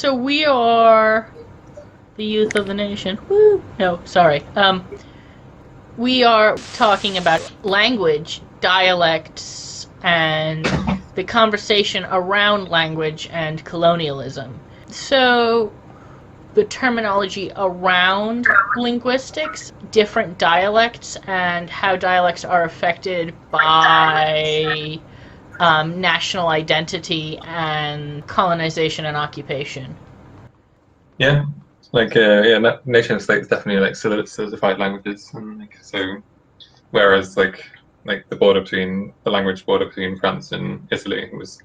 So we are the youth of the nation. Woo! No, sorry. We are talking about language, dialects, and the conversation around language and colonialism. So, the terminology around linguistics, different dialects, and how dialects are affected by national identity and colonization and occupation. Yeah. Nation states definitely like solidified languages, and so whereas the language border between France and Italy was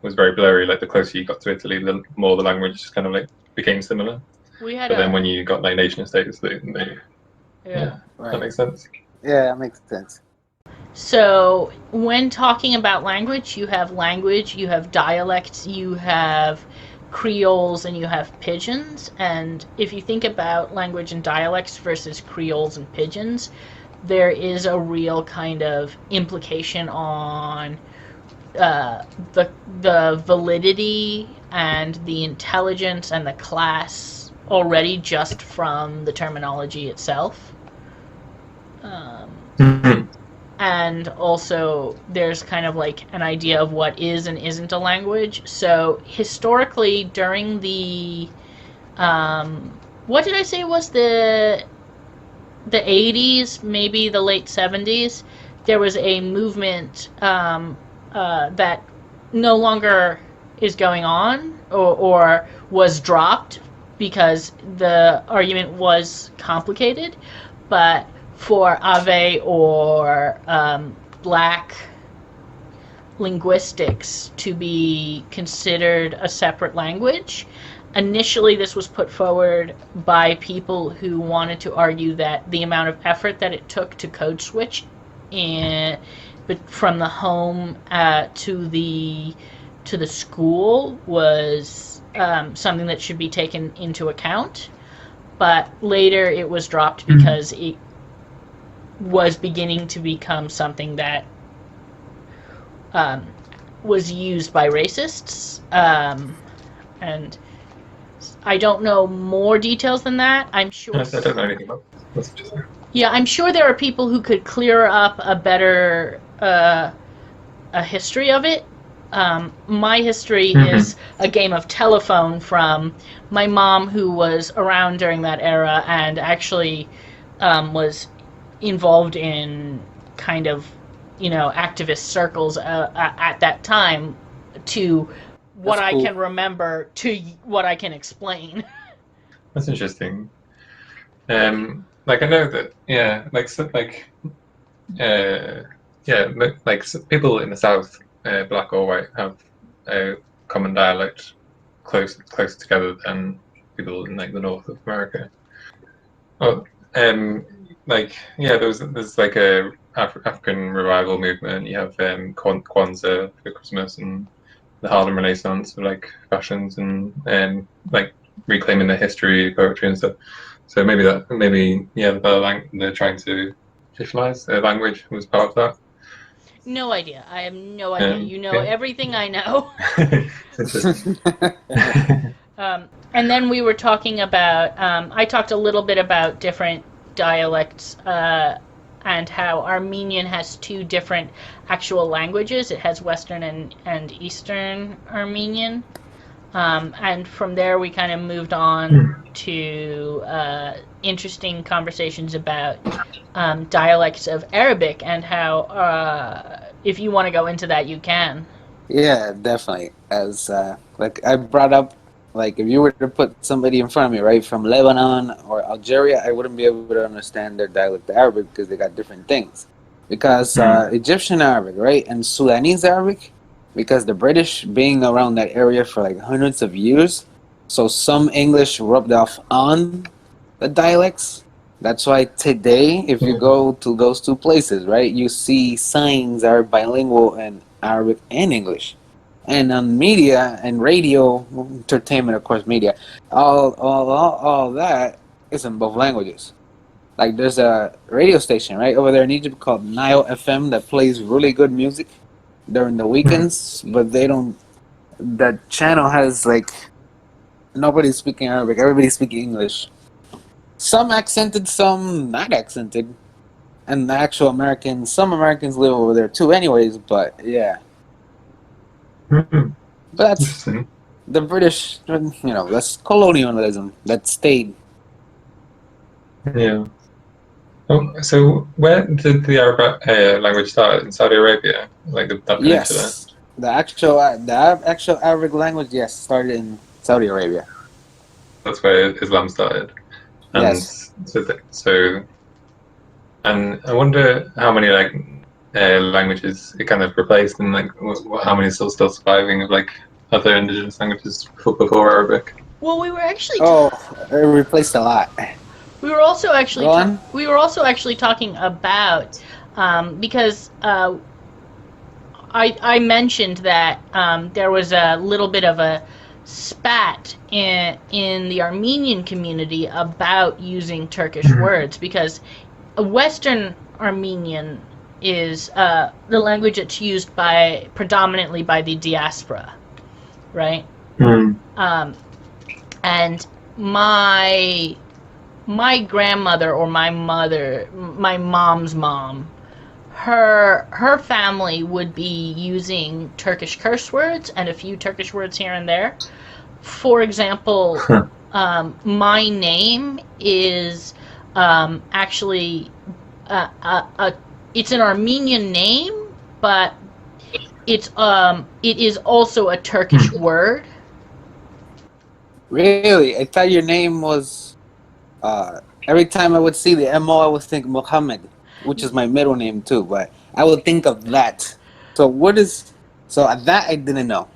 very blurry. Like the closer you got to Italy, the more the language kind of like became similar. But then when you got like nation states, that makes sense. Yeah, that makes sense. So when talking about language, you have dialects, you have Creoles, and you have Pidgins. And if you think about language and dialects versus Creoles and Pidgins, there is a real kind of implication on the validity and the intelligence and the class already just from the terminology itself. And also there's kind of like an idea of what is and isn't a language. So historically during the what did I say was the 80s, maybe the late 70s, there was a movement that no longer is going on or was dropped because the argument was complicated, but for Ave or black linguistics to be considered a separate language. Initially, this was put forward by people who wanted to argue that the amount of effort that it took to code switch from the home to the school was something that should be taken into account. But later, it was dropped because it was beginning to become something that was used by racists, and I don't know more details than that. I'm sure. I don't know anything about this. Yeah, I'm sure there are people who could clear up a better a history of it. My history is a game of telephone from my mom, who was around during that era and actually was involved in kind of, activist circles at that time, to what I can remember to what I can explain. That's interesting. I know that, people in the South, black or white, have a common dialect close together than people in the North of America. Oh, there's like a African revival movement. You have Kwanzaa for Christmas and the Harlem Renaissance for fashions and reclaiming their history, poetry and stuff. So they're trying to officialize their language was part of that. No idea. I have no idea. Everything I know. And then we were talking about, I talked a little bit about different dialects and how Armenian has two different actual languages. It has Western and Eastern Armenian. And from there we kind of moved on to interesting conversations about dialects of Arabic and how, if you want to go into that, you can. Yeah, definitely. As I brought up, if you were to put somebody in front of me, right, from Lebanon or Algeria, I wouldn't be able to understand their dialect of Arabic because they got different things. Because Egyptian Arabic, right, and Sudanese Arabic, because the British being around that area for hundreds of years, so some English rubbed off on the dialects. That's why today, if you go to those two places, right, you see signs are bilingual in Arabic and English. And on media and radio, entertainment, of course, media, all that is in both languages. There's a radio station right over there in Egypt called Nile FM that plays really good music during the weekends, but they don't. That channel has Nobody's speaking Arabic. Everybody's speaking English. Some accented, some not accented. And the actual Americans, some Americans live over there too anyways, but yeah. Hmm. But that's Interesting. the British, that's colonialism that stayed. Yeah. Oh, so where did the Arab language start? In Saudi Arabia, like that peninsula? Yes. The actual Arabic language, yes, started in Saudi Arabia. That's where Islam started. And Yes. so and I wonder how many languages it kind of replaced, and like how many still surviving of like other indigenous languages before Arabic. Well, we were actually It replaced a lot. we were also actually Go on. we were also actually talking about because I mentioned that there was a little bit of a spat in the Armenian community about using Turkish words, because Western Armenian is the language that's used predominantly by the diaspora, right? And my grandmother, or my mother, my mom's mom, her family would be using Turkish curse words and a few Turkish words here and there. For example, my name is actually it's an Armenian name, but it is also a Turkish word. Really? I thought your name was. Every time I would see the MO, I would think Muhammad, which is my middle name too. But I would think of that. So what is? So that I didn't know.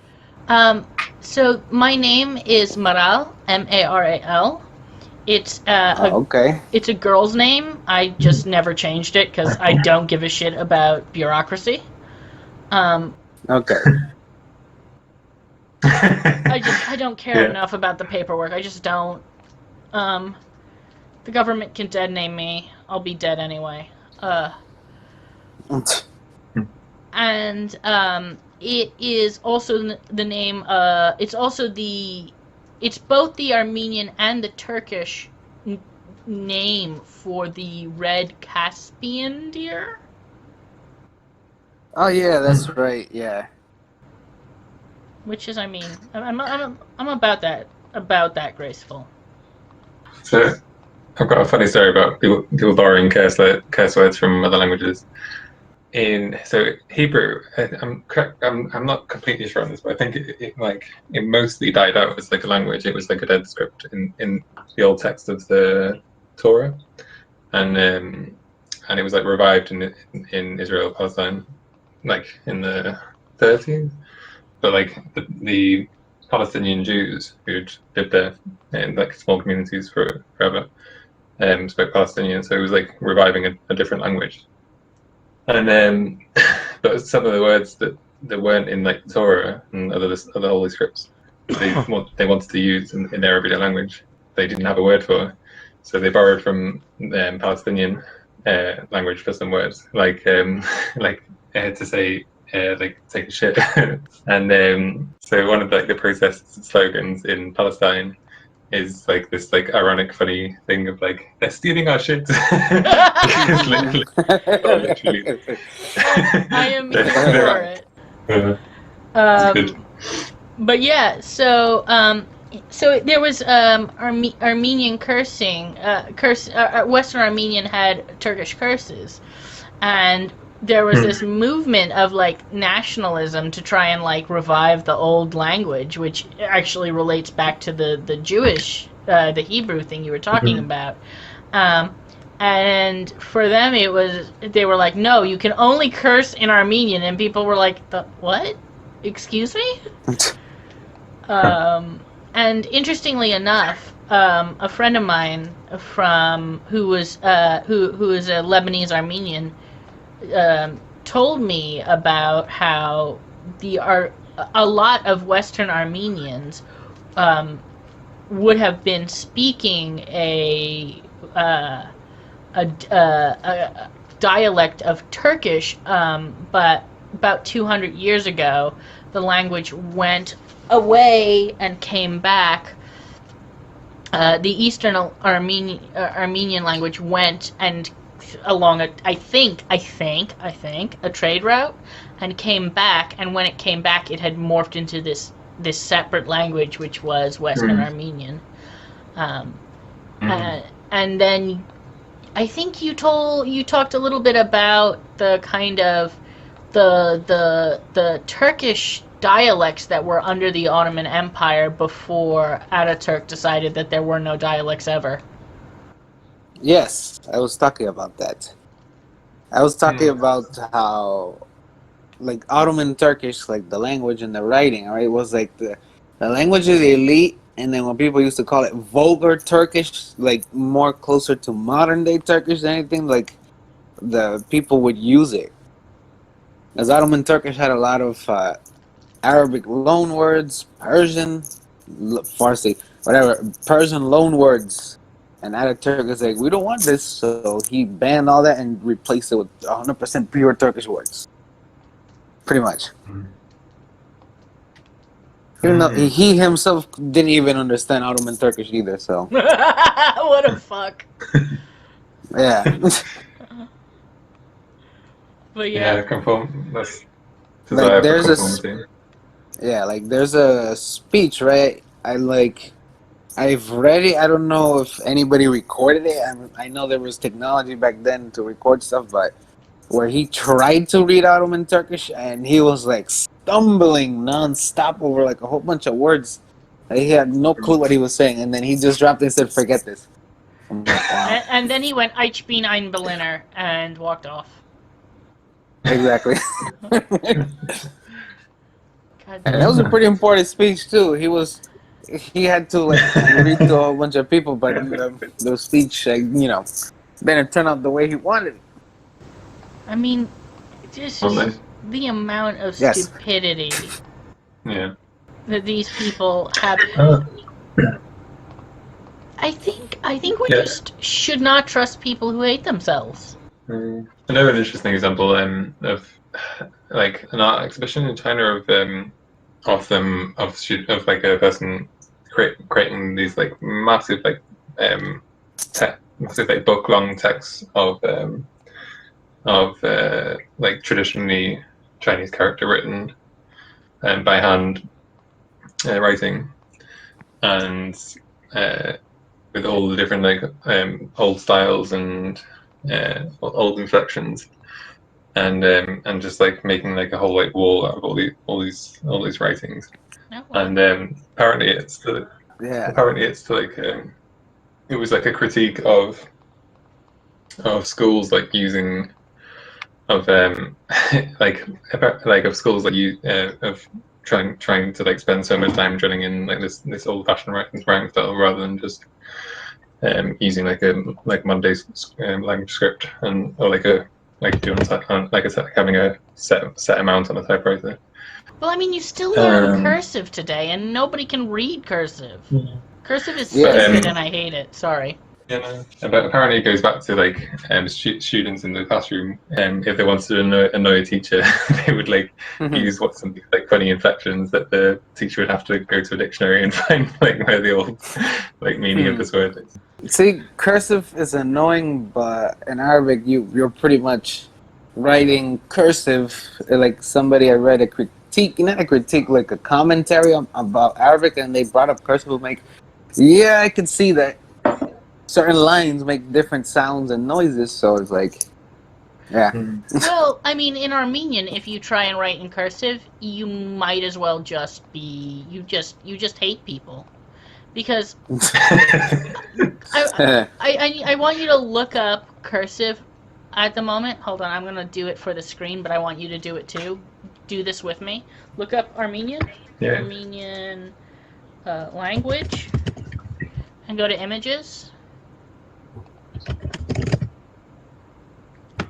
So my name is Maral, Maral. It's Okay. it's a girl's name. I just never changed it because I don't give a shit about bureaucracy. Okay. I don't care enough about the paperwork. I just don't. The government can dead name me. I'll be dead anyway. And it is also the name. It's both the Armenian and the Turkish name for the red Caspian deer. Oh yeah, that's right. Yeah. Which is, I mean, I'm about that graceful. So I've got a funny story about people borrowing curse words from other languages. So Hebrew, I'm not completely sure on this, but I think it mostly died out as like a language. It was like a dead script in the old text of the Torah, and it was like revived in Israel, Palestine, like in the 30s. But like the Palestinian Jews who'd lived there in like small communities forever spoke Palestinian, so it was like reviving a different language. And but some of the words that weren't in like the Torah and other holy scripts, they wanted to use in their everyday language, they didn't have a word for, so they borrowed from Palestinian language for some words, like to say like take a shit. And so one of the protest slogans in Palestine is like this like ironic funny thing of like they're stealing our shit. literally, I am here for it. Good. But yeah, so there was Armenian cursing. Western Armenian had Turkish curses, and there was this movement of like nationalism to try and like revive the old language, which actually relates back to the Jewish, the Hebrew thing you were talking about. And for them, they were like, no, you can only curse in Armenian, and people were like, what? Excuse me? And interestingly enough, a friend of mine who is a Lebanese Armenian told me about how a lot of Western Armenians would have been speaking a dialect of Turkish, but about 200 years ago, the language went away and came back the Eastern Armenian language went and along I think a trade route and came back, and when it came back it had morphed into this separate language which was Western Armenian. And then I think you talked a little bit about the kind of the Turkish dialects that were under the Ottoman Empire before Ataturk decided that there were no dialects ever. Yes, I was talking about that. I was talking about how, like, Ottoman Turkish, like the language and the writing, right, was like the language of the elite, and then when people used to call it vulgar Turkish, like more closer to modern day Turkish than anything, like the people would use it. As Ottoman Turkish had a lot of Arabic loan words, Persian, Farsi, whatever, Persian loan words. And Ataturk is like, we don't want this, so he banned all that and replaced it with 100% pure Turkish words. Pretty much. Even though he himself didn't even understand Ottoman Turkish either, so. What a fuck. Yeah. But yeah. That's like there's a speech, right? I've read it. I don't know if anybody recorded it. I know there was technology back then to record stuff, but where he tried to read Ottoman Turkish and he was like stumbling nonstop over like a whole bunch of words. Like, he had no clue what he was saying, and then he just dropped it and said, "Forget this." I'm like, wow. And then he went, "Ich bin ein Berliner," and walked off. Exactly. And that was a pretty important speech too. He had to like read to a whole bunch of people, but the speech, didn't turn out the way he wanted. I mean, just the amount of stupidity that these people have. I think we just should not trust people who hate themselves. I know an interesting example of like an art exhibition in China of like a person creating these like massive like book long texts of like traditionally Chinese character written by hand writing, and with all the different like old styles and old inflections, and just like making like a whole like wall out of all these writings. And apparently it's to like it was like a critique of schools like using of of schools that of trying to like spend so much time drilling in like this old fashioned writing style rather than just using like a Monday language script or having a set amount on a typewriter. Well, I mean, you still learn cursive today, and nobody can read cursive. Cursive is stupid, and I hate it. Sorry. Yeah, but apparently it goes back to like students in the classroom. If they wanted to annoy a teacher, they would like use something like funny inflections that the teacher would have to go to a dictionary and find like where the old like meaning of this word is. See, cursive is annoying, but in Arabic, you're pretty much writing cursive. Like somebody I read a critique, not a critique, like a commentary about Arabic, and they brought up cursive. I can see that certain lines make different sounds and noises, so it's like, yeah. Well, I mean, in Armenian, if you try and write in cursive, you might as well just be you just hate people, because I want you to look up cursive at the moment. Hold on, I'm gonna do it for the screen, but I want you to do it too. Do this with me. Look up Armenian. Yeah. Armenian language, and go to images.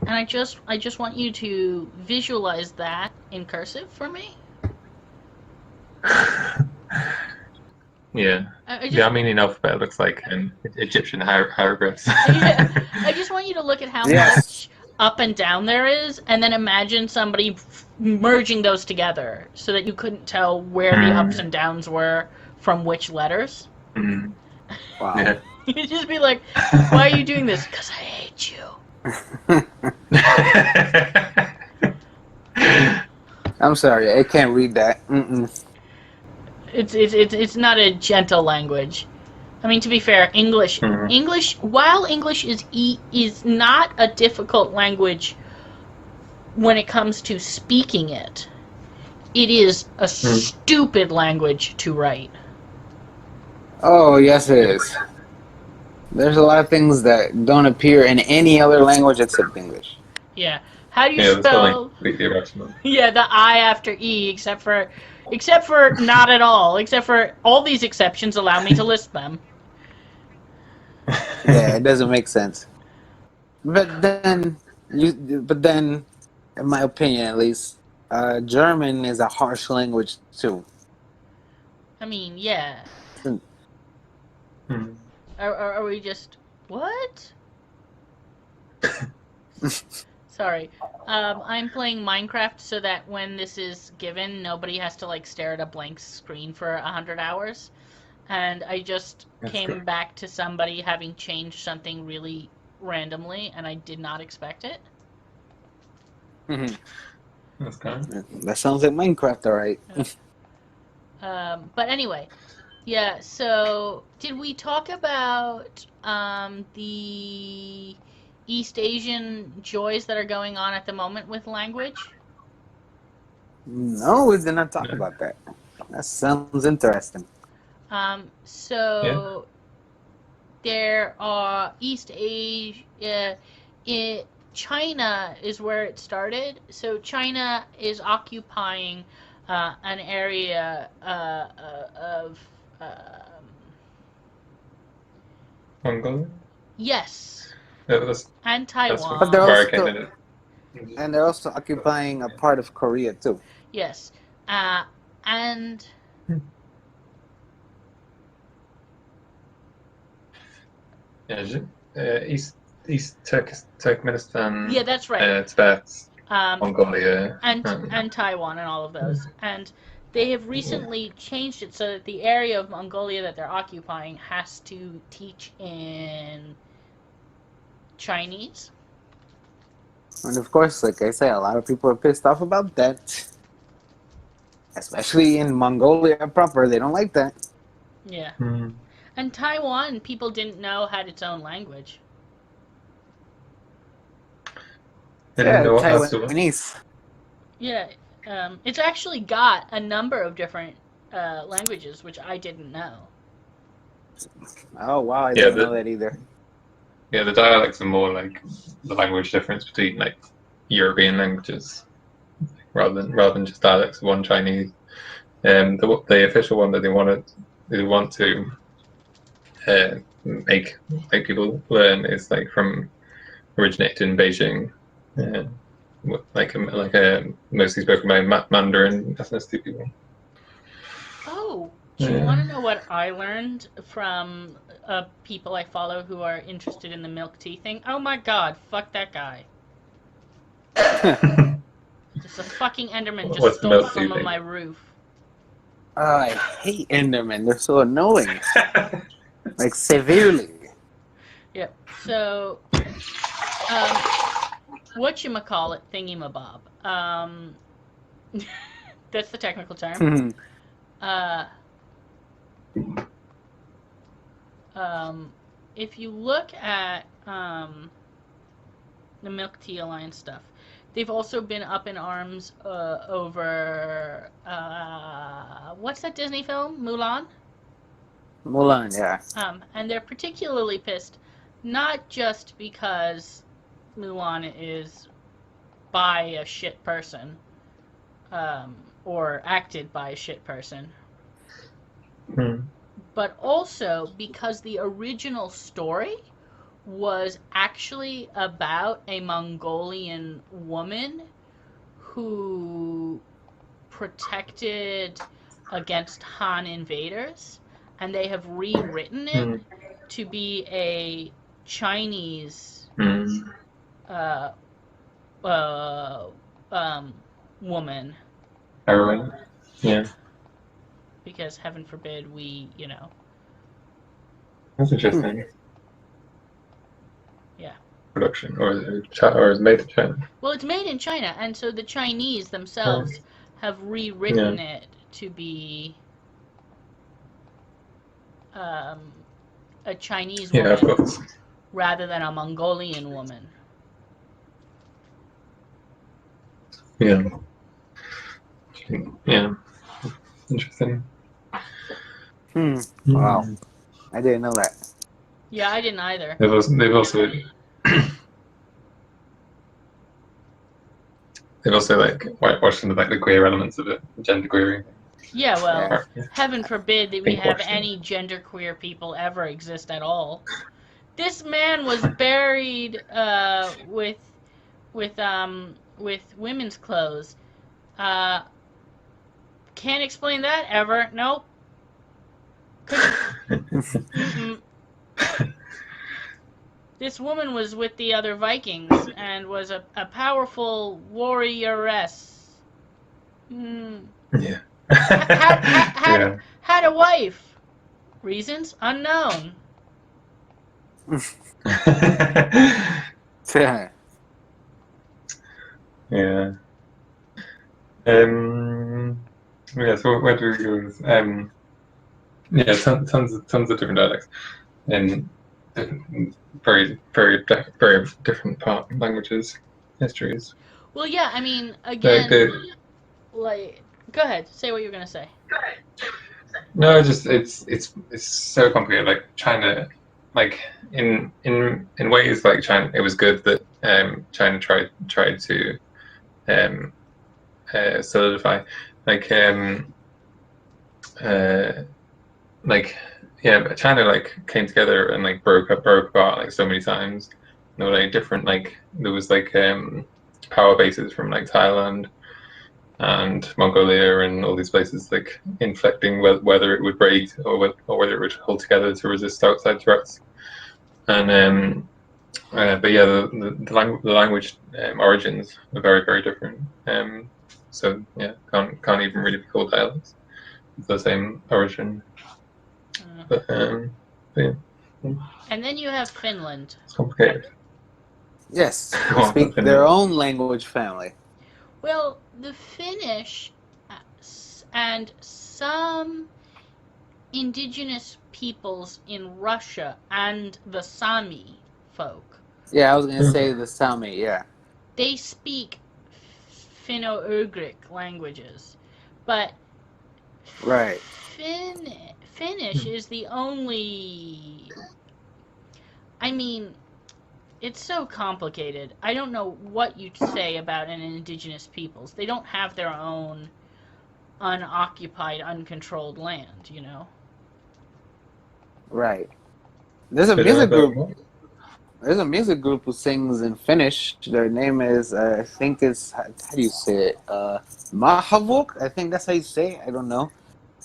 And I just want you to visualize that in cursive for me. Yeah. The Armenian alphabet looks like Egyptian hieroglyphs. I just want you to look at how much up and down there is, and then imagine somebody merging those together so that you couldn't tell where the ups and downs were from which letters. Wow. Yeah. You'd just be like, why are you doing this? Because I hate you. I'm sorry, I can't read that. Mm-mm. It's not a gentle language. I mean, to be fair, Mhm. while English is not a difficult language when it comes to speaking it, it is a stupid language to write. Oh, yes, it is. There's a lot of things that don't appear in any other language except English. Yeah. How do you Yeah, the spelling spell? completely irrational. Yeah, the I after E, except for not at all. Except for all these exceptions allow me to list them. Yeah, it doesn't make sense. But then, in my opinion at least, German is a harsh language too. I mean, yeah. Hmm. Are we just what? Sorry. I'm playing Minecraft so that when this is given, nobody has to like stare at a blank screen for 100 hours. And I just That's came good. back to somebody having changed something really randomly, and I did not expect it. That's kind. That sounds like Minecraft, alright. But anyway, yeah. So did we talk about the East Asian joys that are going on at the moment with language? No, we did not talk No. about that. That sounds interesting. Yeah. So there are East Asia. China is where it started. So China is occupying an area of. Mongolia? Yes, Yeah, and that's But they're Taiwan. where I came also in. and they're also occupying a part of Korea too. Yes, uh, and Yeah, East Turkmenistan, yeah, that's right. Tibet, Um, Mongolia. and Taiwan and all of those. And they have Yeah. recently changed it so that the area of Mongolia that they're occupying has to teach in Chinese. And of course, like I say, a lot of people are pissed off about that. Especially in Mongolia proper, they don't like that. Yeah. Mm. And Taiwan, people didn't know had its own language. I didn't Yeah, know what that's what. Taiwanese. Yeah. It's actually got a number of different languages, which I didn't know. Oh wow, I Yeah, didn't know that either. the dialects are more like the language difference between like European languages rather than just dialects of one Chinese. The official one that they want to make people learn is like from originated in Beijing, uh, mostly spoken by Mandarin ethnicity people. Oh, do you want Yeah. to know what I learned from people I follow who are interested in the milk tea thing? Oh my god, fuck that guy. Just a fucking Enderman just What's the stole milk some tea of thing? my roof. I hate Endermen. They're so annoying. Like severely. Yep. So, um, whatchamacallit thingy-mabob. That's the technical term. Uh, um, if you look at the Milk Tea Alliance stuff, they've also been up in arms over what's that Disney film? Mulan. Mulan, yeah. And they're particularly pissed, not just because Mulan is by a shit person, or acted by a shit person, Hmm. but also because the original story was actually about a Mongolian woman who protected against Han invaders, and they have rewritten it Hmm. to be a Chinese Hmm. uh, uh, um, woman, Heroin. Yeah. because heaven forbid we, That's interesting. Yeah. Production, or is it made in China? Well, it's made in China, and so the Chinese themselves have rewritten it to be a Chinese Yeah, of woman course. rather than a Mongolian woman. Yeah. Yeah. Interesting. Wow. I didn't know that. Yeah, I didn't either. They've also like whitewashed into like the queer elements of it, gender queering. Yeah, well, Yeah. heaven forbid that we have Pinkwashing. any genderqueer people ever exist at all. This man was buried with women's clothes. Can't explain that ever. Nope. Mm-mm. This woman was with the other Vikings and was a powerful warrioress. Yeah. Had a wife. Reasons unknown. Yeah. Yeah. So where do we go? Yeah. Tons of different dialects, and very different languages, histories. Well, yeah. I mean, again, like, go ahead. Say what you're gonna say. No, just it's so complicated. Like China, like in ways, like China, it was good that China tried to solidify, like yeah, China like came together and like broke apart like so many times. You know, like different, like there was like power bases from like Thailand and Mongolia and all these places, like inflecting whether it would break or whether it would hold together to resist outside threats. And but yeah, the language origins are very different. So yeah, can't even really be called dialects. It's the same origin. But yeah. And then you have Finland. It's complicated. Yes, they speak their own language family. Well, the Finnish and some indigenous peoples in Russia and the Sami folk. Yeah, I was going to say the Sami, yeah. They speak Finno-Ugric languages. But right. Finnish is the only... I mean, it's so complicated. I don't know what you'd say about an indigenous peoples. They don't have their own unoccupied, uncontrolled land, you know? Right. There's a music group. There's a music group who sings in Finnish. Their name is, I think it's, how do you say it? Mahavuk? I think that's how you say it. I don't know.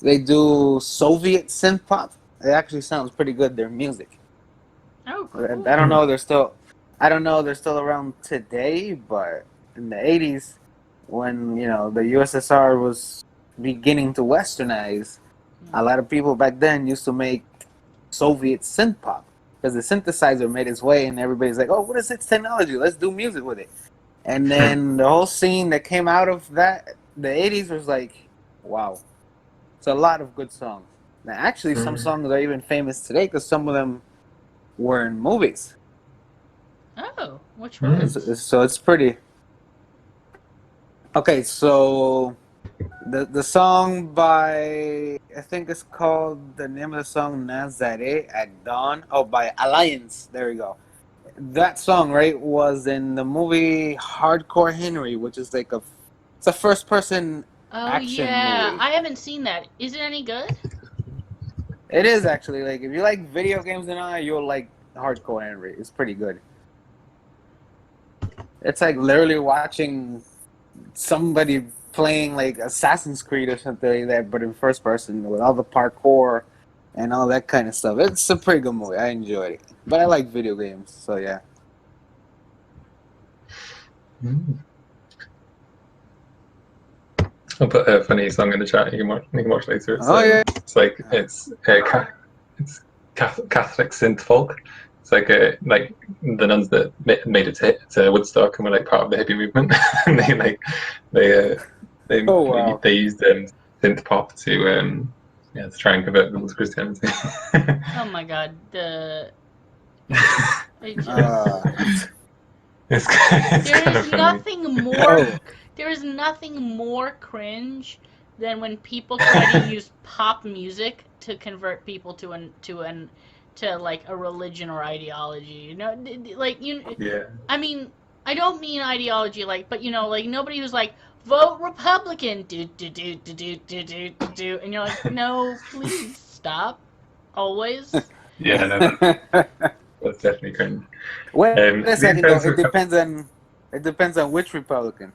They do Soviet synth pop. It actually sounds pretty good, their music. Oh, cool. I don't know they're still around today, but in the 80s, when, you know, the USSR was beginning to westernize, a lot of people back then used to make Soviet synth pop. Because the synthesizer made its way and everybody's like, oh, what is this technology? Let's do music with it. And then the whole scene that came out of that, the 80s, was like, wow. It's a lot of good songs. Now, actually, some songs are even famous today because some of them were in movies. Oh, which ones? So it's pretty... Okay, so... The song by, I think it's called, the name of the song, Nazare at Dawn. Oh, by Alliance. There we go. That song, right, was in the movie Hardcore Henry, which is like it's a first-person action movie. I haven't seen that. Is it any good? It is, actually. Like, if you like video games and all, you'll like Hardcore Henry. It's pretty good. It's like literally watching somebody playing like Assassin's Creed or something like that, but in first person with all the parkour and all that kind of stuff. It's a pretty good movie. I enjoyed it. But I like video games, so yeah. I'll put a funny song in the chat. You can watch later. It's, yeah. It's like it's Catholic synth folk. It's like the nuns that made it to Woodstock and were like part of the hippie movement. And they Oh wow. they used synth pop to try and convert people to Christianity. Oh my god, It's there kind is of funny. nothing more. There is nothing more cringe than when people try to use pop music to convert people to like a religion or ideology. You know, like Yeah. I mean, I don't mean ideology but like nobody was like vote Republican, do, and you're like, no, please stop, always. Yeah, no, that's definitely cringe. Wait a second though. It It depends on which Republican.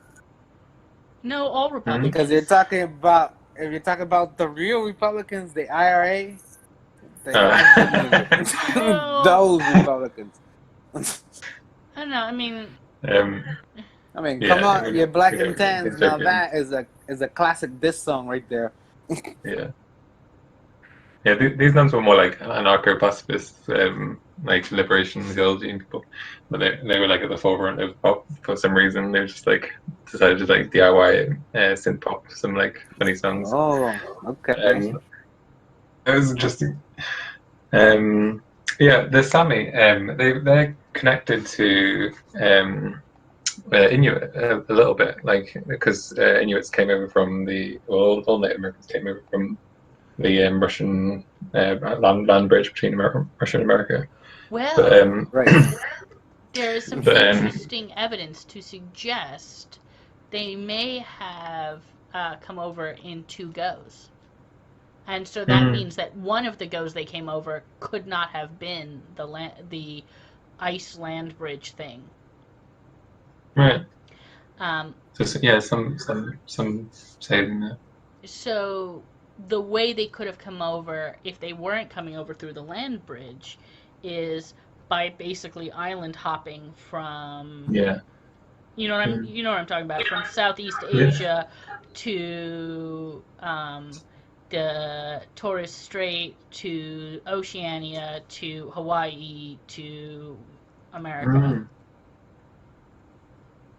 No, all Republicans. Because if you're talking about the real Republicans, the IRA, those Republicans. I don't know. I mean, come on, you're black and tans. Now that is a classic diss song right there. Yeah. Yeah, these nuns were more like anarcho-pacifists, like liberation ideology and people, but they were like at the forefront of pop for some reason. They just like decided to like DIY synth pop, some like funny songs. Oh, okay. It was interesting. Yeah, the Sami, they're connected to Inuit a little bit, like because Inuits came over from all Native Americans came over from the Russian land bridge between Russia and America. Well, right. There is some interesting evidence to suggest they may have come over in two goes. And so that means that one of the goes they came over could not have been the ice land bridge thing. Right. So yeah, some saving that. So the way they could have come over if they weren't coming over through the land bridge is by basically island hopping from you know what I'm talking about, from Southeast Asia to the Torres Strait to Oceania to Hawaii to America.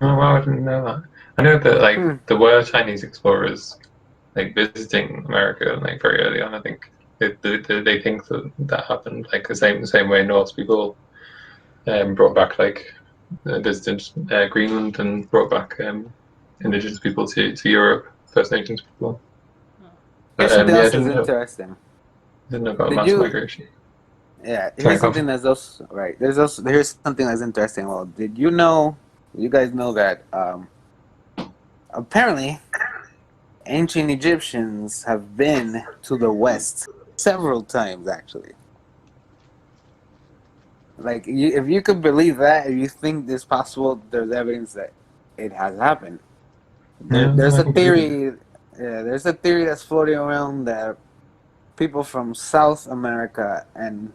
Oh wow, I didn't know that. I know that like there were Chinese explorers like visiting America like very early on. I think they think that happened like the same way Norse people brought back like visited Greenland and brought back indigenous people to Europe, First Nations people. Here's something else is interesting. Didn't know about mass migration. Yeah, here's something that's also right. Here's something that's interesting. Well, did you know? You guys know that apparently ancient Egyptians have been to the West several times, actually. Like, if you could believe that, if you think this possible, there's evidence that it has happened. There's a theory. Yeah, there's a theory that's floating around that people from South America and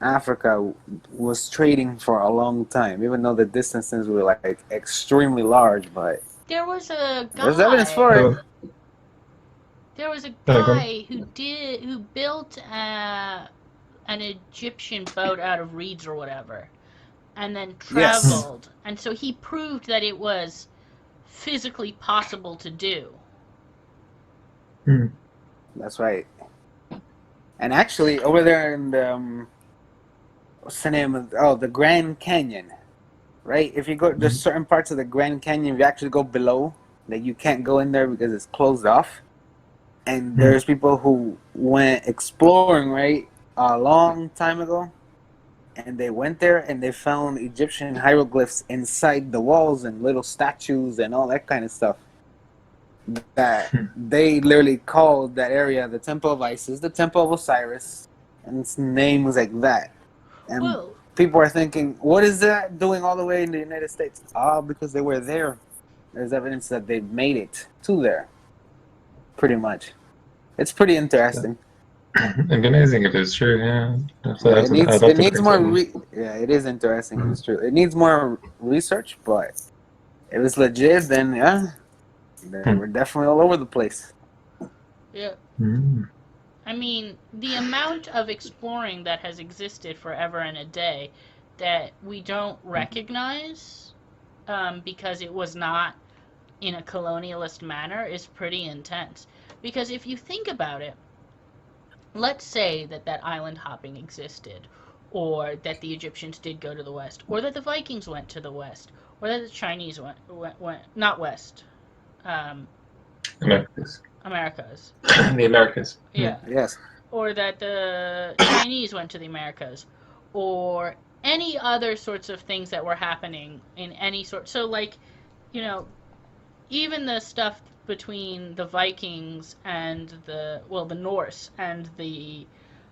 Africa was trading for a long time, even though the distances were like extremely large. But there was a guy. There's evidence for it. There was a guy who built an Egyptian boat out of reeds or whatever, and then traveled, and so he proved that it was physically possible to do. That's right. And actually, over there in the what's the name of the Grand Canyon, right? If you go, there's certain parts of the Grand Canyon you actually go below, like you can't go in there because it's closed off. And there's people who went exploring, right, a long time ago, and they went there and they found Egyptian hieroglyphs inside the walls and little statues and all that kind of stuff. That they literally called that area the Temple of Isis, the Temple of Osiris, and its name was like that. And people are thinking, what is that doing all the way in the United States? Because they were there. There's evidence that they made it to there. Pretty much. It's pretty interesting. It'd be amazing if it's true, yeah. It needs more it is interesting, it's true. It needs more research, but if it's legit, then yeah. We're definitely all over the place. Yeah. I mean, the amount of exploring that has existed forever and a day that we don't recognize because it was not in a colonialist manner is pretty intense. Because if you think about it, let's say that island hopping existed, or that the Egyptians did go to the west, or that the Vikings went to the west, or that the Chinese went not west, um, Americas. Americas. The Americas. Yeah. Yes. Or that the Chinese went to the Americas, or any other sorts of things that were happening in any sort. So, like, you know, even the stuff between the Vikings and the Norse and the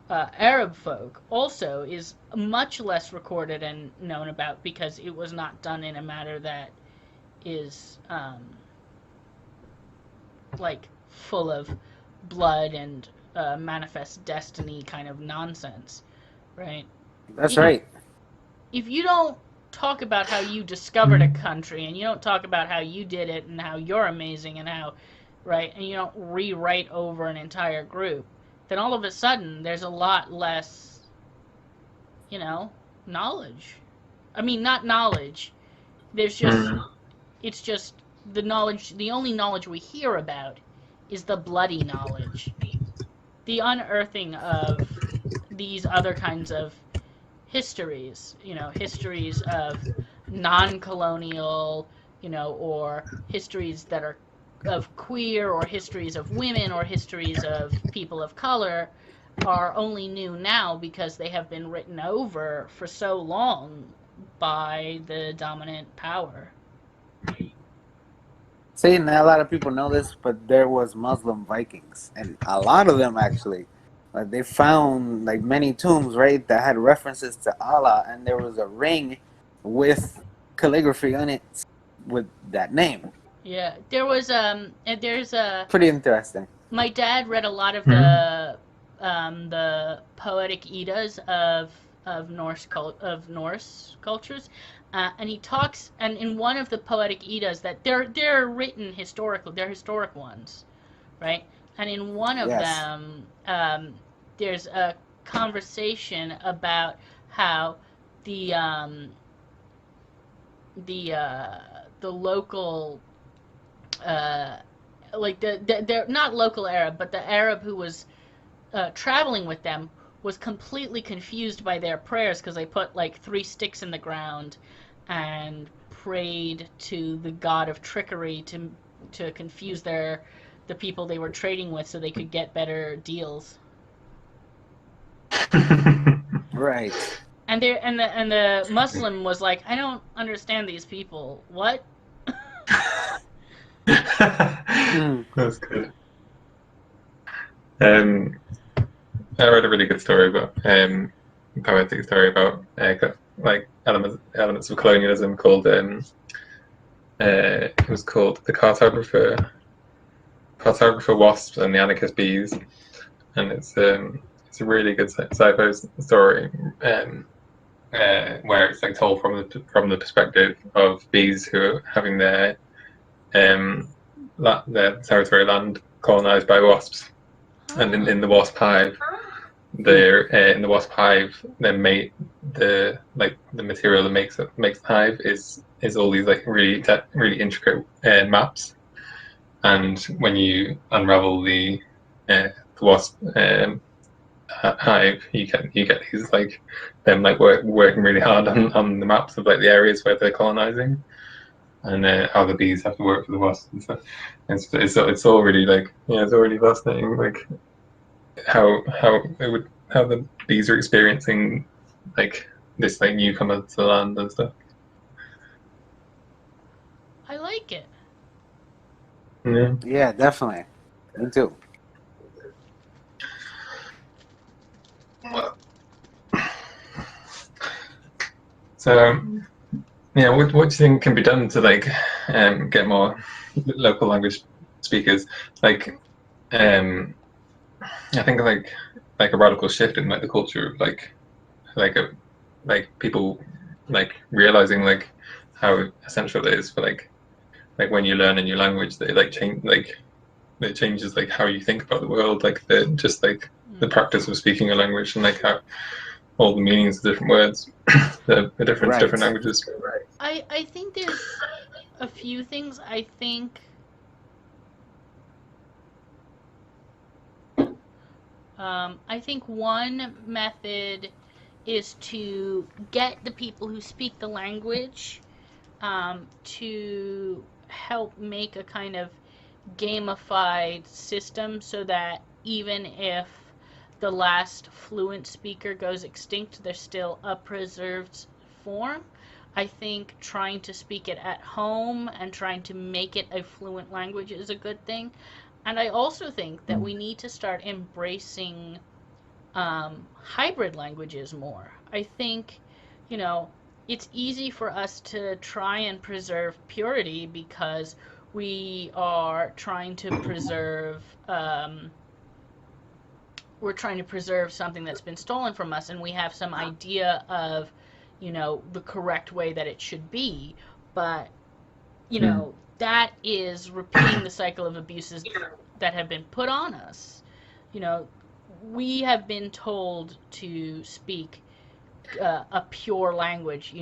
Arab folk also is much less recorded and known about because it was not done in a manner that is like full of blood and manifest destiny kind of nonsense, right? That's right. If you don't talk about how you discovered a country and you don't talk about how you did it and how you're amazing and how, right, and you don't rewrite over an entire group, then all of a sudden there's a lot less, knowledge. I mean, not knowledge. There's just, it's just the knowledge, the only knowledge we hear about is the bloody knowledge. The unearthing of these other kinds of histories, histories of non-colonial, or histories that are of queer, or histories of women, or histories of people of color, are only new now because they have been written over for so long by the dominant power. See, not a lot of people know this, but there was Muslim Vikings, and a lot of them actually. Like they found like many tombs, right, that had references to Allah, and there was a ring with calligraphy on it with that name. Yeah, there was there's a Pretty interesting. My dad read a lot of the poetic Eddas of Norse cultures, and he talks, and in one of the poetic Eddas that they're written historically, they're historic ones, right? And in one of them, there's a conversation about how the local, like they're not local Arab, but the Arab who was traveling with them was completely confused by their prayers because they put like 3 sticks in the ground and prayed to the god of trickery to confuse the people they were trading with so they could get better deals. Right. And the Muslim was like, I don't understand these people. What? That's good. I read a really good story about poetic story about like elements of colonialism called it was called The Cartographer Wasps and the Anarchist Bees, and it's a really good sci-fi story where it's like told from the perspective of bees who are having their territory land colonized by wasps, and in the wasp hive, in the wasp hive, then the material that makes the hive is all these like really intricate maps, and when you unravel the wasp hive, you get these like them like working really hard on the maps of like the areas where they're colonizing, and how the bees have to work for the wasps and stuff. It's all really like, yeah, it's already fascinating, like how the bees are experiencing like this like newcomer to the land and stuff. I like it. Yeah, definitely. Me too. So, yeah, what do you think can be done to like get more local language speakers? Like, I think like a radical shift in like the culture of like people like realizing like how essential it is for like when you learn a new language, they like change, like it changes like how you think about the world, like the just like the practice of speaking a language and like how all the meanings of different words the different Right. different languages. I think there's a few things. I think one method is to get the people who speak the language to help make a kind of gamified system so that even if the last fluent speaker goes extinct, there's still a preserved form. I think trying to speak it at home and trying to make it a fluent language is a good thing. And I also think that we need to start embracing hybrid languages more. I think, it's easy for us to try and preserve purity because we are trying to preserve something that's been stolen from us, and we have some idea of the correct way that it should be, but that is repeating the cycle of abuses that have been put on us. We have been told to speak a pure language,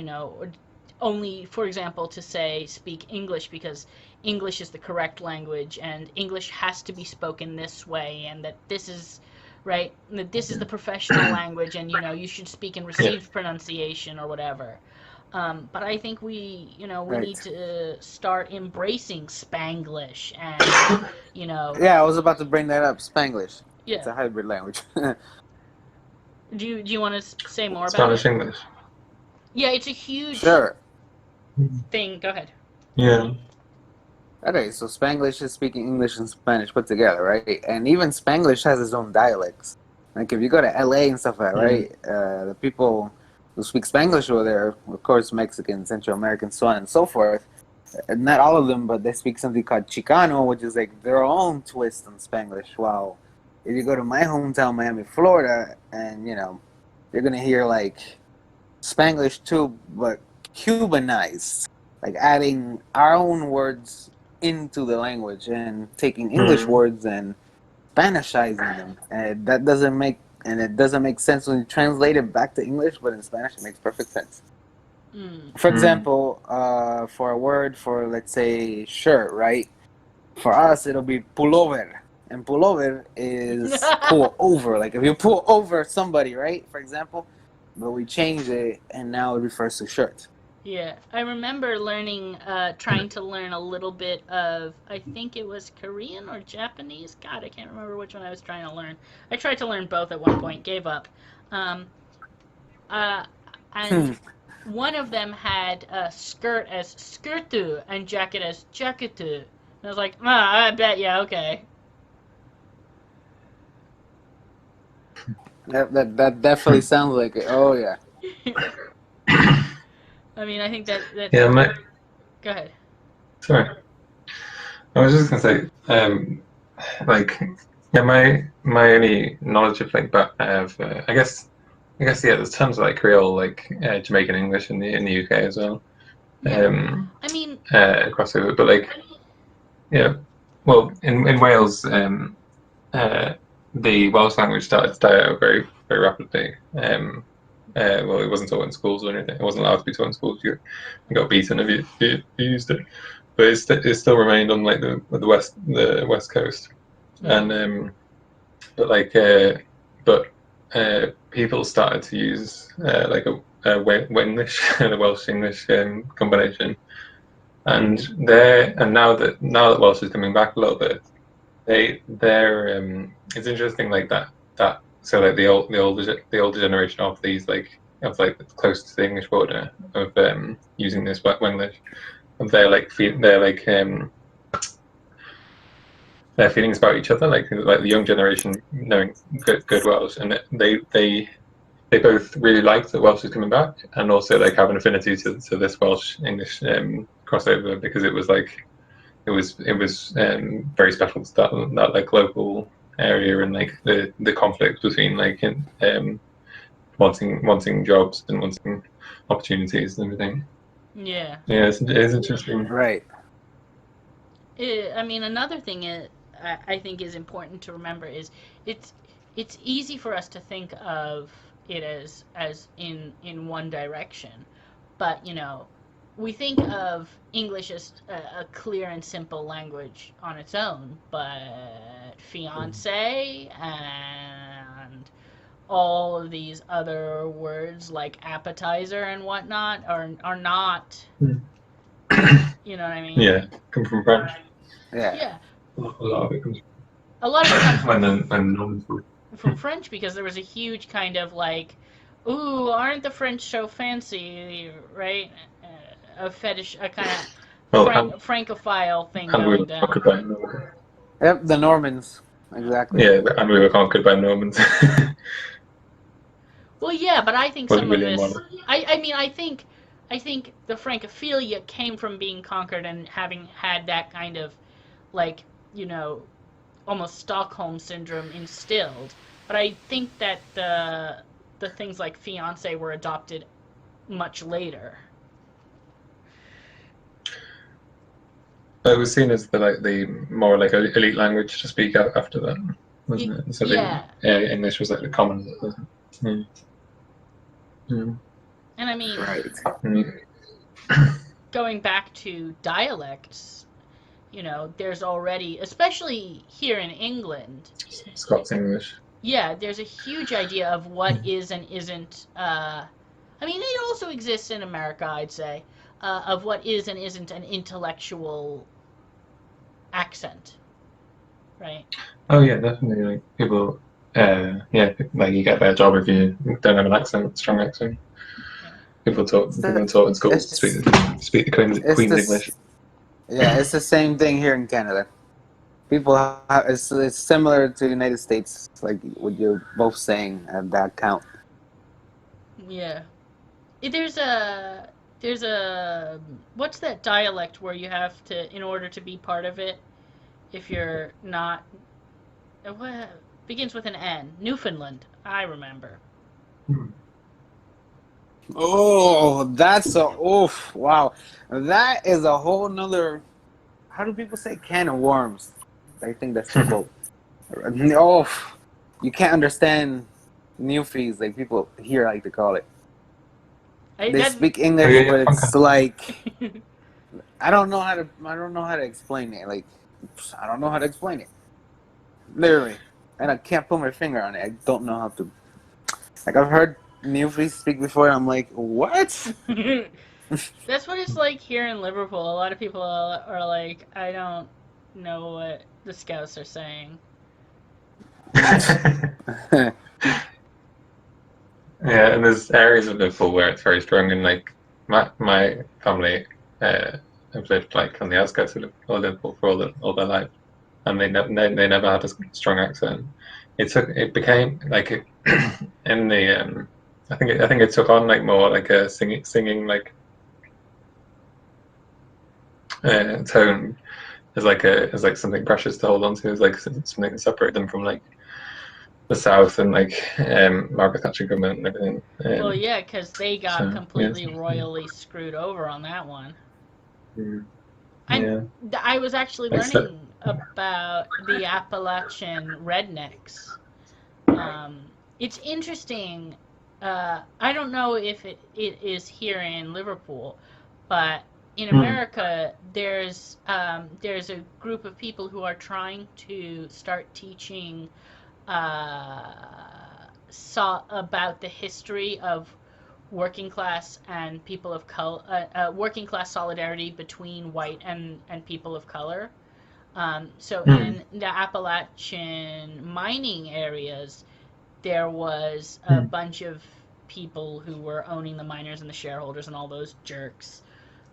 only, for example, to say speak English because English is the correct language and English has to be spoken this way, and that this is right, that this is the professional language, and you should speak in received pronunciation or whatever. But I think we need to start embracing Spanglish and Yeah, I was about to bring that up. Spanglish. Yeah. It's a hybrid language. Do you want to say more about Spanish it? English. Yeah, it's a huge Sure. thing. Go ahead. Yeah. Okay, so Spanglish is speaking English and Spanish put together, right? And even Spanglish has its own dialects. Like if you go to LA and stuff like that, right? The people who speak Spanglish over there, of course, Mexicans, Central Americans, so on and so forth. Not all of them, but they speak something called Chicano, which is like their own twist on Spanglish. While if you go to my hometown, Miami, Florida, and you're gonna hear like Spanglish too, but Cubanized, like adding our own words into the language and taking English words and Spanishizing them, and it doesn't make sense when you translate it back to English, but in Spanish it makes perfect sense. For example, for a word for, let's say, shirt, right? For us, it'll be pullover, and pullover is pull over. Like if you pull over somebody, right? For example, but we changed it, and now it refers to shirt. Yeah, I remember trying to learn a little bit of, I think it was Korean or Japanese. God, I can't remember which one I was trying to learn. I tried to learn both at one point, gave up. And one of them had skirt as skirtu and jacket as jaketu. And I was like, I bet, yeah, okay. That definitely sounds like it. Oh, yeah. I mean, I think that's... Yeah, Go ahead. Sorry. I was just gonna say, my only knowledge of I guess there's tons of like Creole, like Jamaican English in the UK as well. Yeah. I mean, crossover, but like, yeah, well, in Wales, the Welsh language started to die out very very rapidly. Well, it wasn't taught in schools or anything. It wasn't allowed to be taught in schools. You got beaten if you used it. But it still remained on like the west coast, and people started to use like a Wenglish and a Welsh English combination, and now that Welsh is coming back a little bit, it's interesting like that. So like the older generation of these close to the English border of using this Wenglish, their feelings about each other, like the young generation knowing good Welsh, and they both really like that Welsh is coming back, and also like have an affinity to this Welsh English crossover, because it was very special to that like local area, and like the conflict between like wanting jobs and wanting opportunities and everything. Yeah, it's interesting. Right. I mean, another thing I think is important to remember is it's it's easy for us to think of it as in one direction, but we think of English as a clear and simple language on its own, but fiance and all of these other words like appetizer and whatnot are not. You know what I mean? Yeah, come from French. Yeah. Yeah. A lot of it comes A lot of it comes when Normans were. from French because there was a huge kind of like, ooh, aren't the French so fancy, right? A fetish, a kind of Well, Francophile thing and we going were down. conquered by Normans. Yep, the Normans. Exactly. Yeah, and we were conquered by Normans. Well, yeah, but I think Was some of William this. Wallace. I mean, I think the Francophilia came from being conquered and having had that kind of, like, almost Stockholm syndrome instilled. But I think that the things like fiance were adopted much later. It was seen as the more like elite language to speak out after that, wasn't it? So Yeah. English was like the common. Mm. Mm. And I mean, Right. going back to dialects, there's already, especially here in England, Scots English. yeah, there's a huge idea of what is and isn't. I mean, it also exists in America, I'd say, of what is and isn't an intellectual accent, right? Oh yeah, definitely. Like people, like you get a better job if you don't have an accent, strong accent. Yeah. People taught in schools to speak the Queen's English. Yeah, it's the same thing here in Canada. People, it's similar to the United States, like what you're both saying at that count. Yeah. There's a what's that dialect where you have to, in order to be part of it, if you're not, what begins with an N? Newfoundland, I remember. Oh, wow. That is a whole nother, how do people say, can of worms? I think that's the quote. Oh, you can't understand Newfies, like people here like to call it. They speak English, but it's like I don't know how to explain it. Like I don't know how to explain it. Literally, and I can't put my finger on it. I don't know how to. Like I've heard Newfies speak before, and I'm like, what? That's what it's like here in Liverpool. A lot of people are like, I don't know what the Scouts are saying. Yeah, and there's areas of Liverpool where it's very strong, and like my family have lived like on the outskirts of Liverpool for all their life, and they never had a strong accent. It became like in the I think it took on like more like a singing like tone as like something precious to hold on to, as like something to separate them from like the South and like Margaret Thatcher government and everything. Well, yeah, because they got completely royally screwed over on that one. Yeah. I was actually learning about the Appalachian rednecks. It's interesting. I don't know if it is here in Liverpool, but in America, there's a group of people who are trying to start teaching about the history of working class and people of color, working class solidarity between white and people of color. So in the Appalachian mining areas, there was a bunch of people who were owning the miners and the shareholders and all those jerks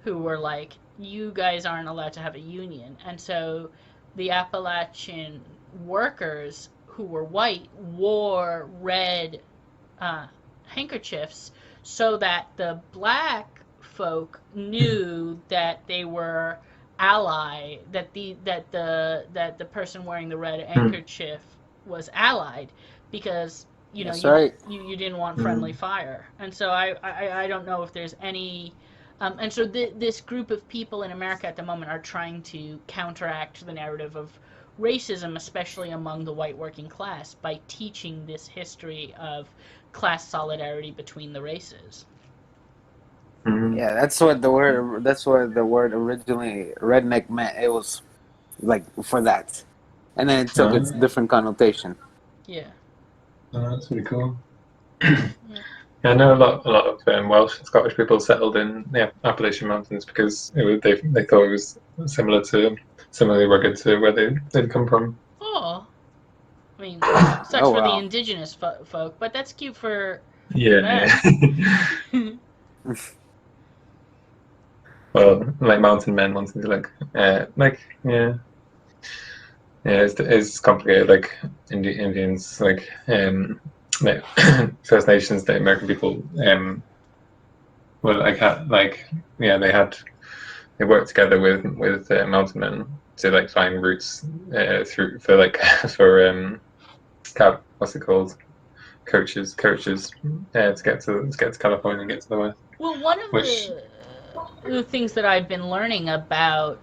who were like, you guys aren't allowed to have a union. And so the Appalachian workers who were white wore red handkerchiefs so that the black folk knew that they were ally, that the person wearing the red handkerchief was allied, because you didn't want friendly fire. And so I don't know if there's any and so this group of people in America at the moment are trying to counteract the narrative of racism, especially among the white working class, by teaching this history of class solidarity between the races. Yeah, that's what the word. That's what the word originally redneck meant. It was like for that, and then it took its different connotation. Yeah. That's really cool. Yeah. I know a lot of Welsh and Scottish people settled in the Appalachian Mountains because they thought it was similarly rugged to where they'd come from. Oh, I mean, such Oh for the wow. indigenous folk, but that's cute for Yeah. them. Well, like mountain men wanting to yeah. Yeah, it's complicated. Like Indians, like First Nations, the American people, well, they worked together with mountain men to like find routes through for like for what's it called, coaches to get to California and get to the west, Well, one of which the things that I've been learning about,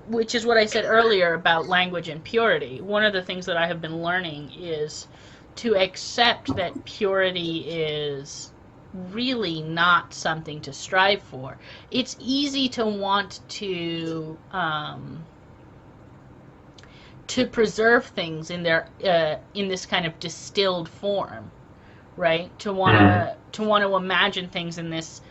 which is what I said earlier about language and purity, one of the things that I have been learning is to accept that purity is really not something to strive for. It's easy to want to preserve things in their in this kind of distilled form, right? To want to imagine things in this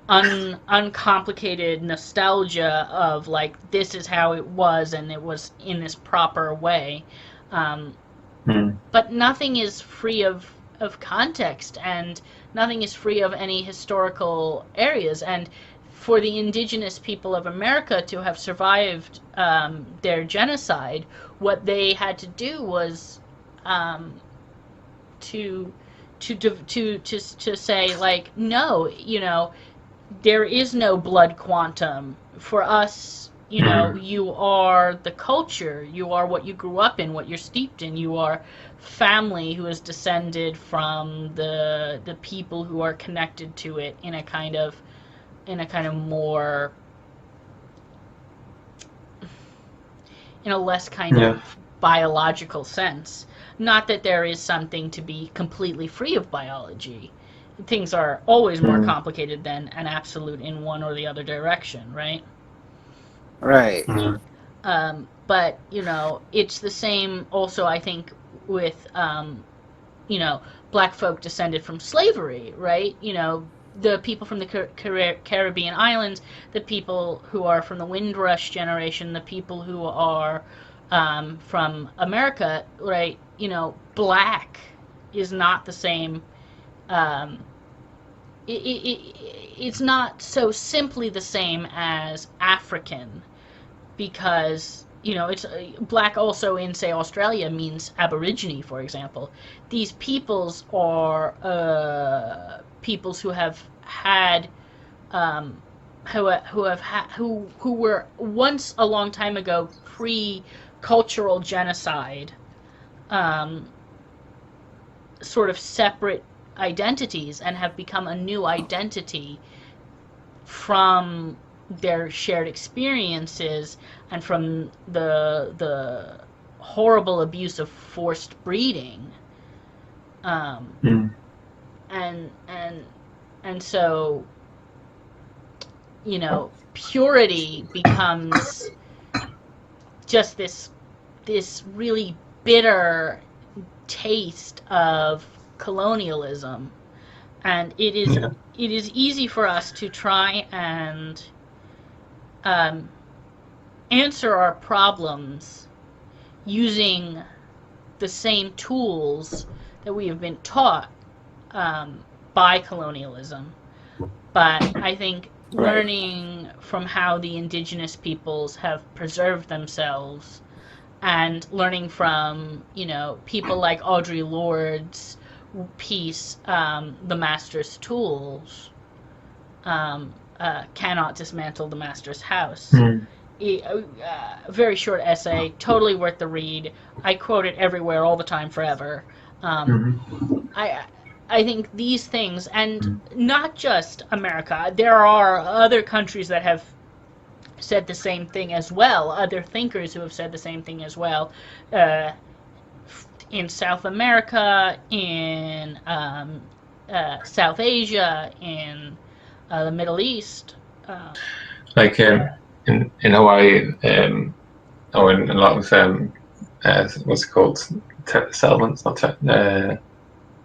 uncomplicated nostalgia of like this is how it was and it was in this proper way, but nothing is free of context, and nothing is free of any historical areas. And for the indigenous people of America to have survived their genocide, what they had to do was to say like, no, there is no blood quantum for us. You are the culture, you are what you grew up in, what you're steeped in, you are family who is descended from the people who are connected to it in a kind of more, in a less kind of biological sense. Not that there is something to be completely free of biology. Things are always more complicated than an absolute in one or the other direction, right? Right. But, it's the same also, I think, with, black folk descended from slavery, right? The people from the Caribbean islands, the people who are from the Windrush generation, the people who are from America, right? Black is not the same. It's not so simply the same as African, because it's black also in, say, Australia means Aborigine, for example. These peoples are peoples who have had who were once a long time ago pre-cultural genocide, sort of separate identities, and have become a new identity from their shared experiences and from the horrible abuse of forced breeding, and so purity becomes just this really bitter taste of colonialism. And it is easy for us to try and answer our problems using the same tools that we have been taught by colonialism. But I think learning from how the indigenous peoples have preserved themselves, and learning from people like Audre Lorde's piece, The Master's Tools, cannot dismantle the Master's house. A very short essay, totally worth the read. I quote it everywhere, all the time, forever. I think these things, and not just America, there are other countries that have said the same thing as well. Other thinkers who have said the same thing as well. In South America, in South Asia, in the Middle East. Like in Hawaii, or in a lot of what's it called, settlements, not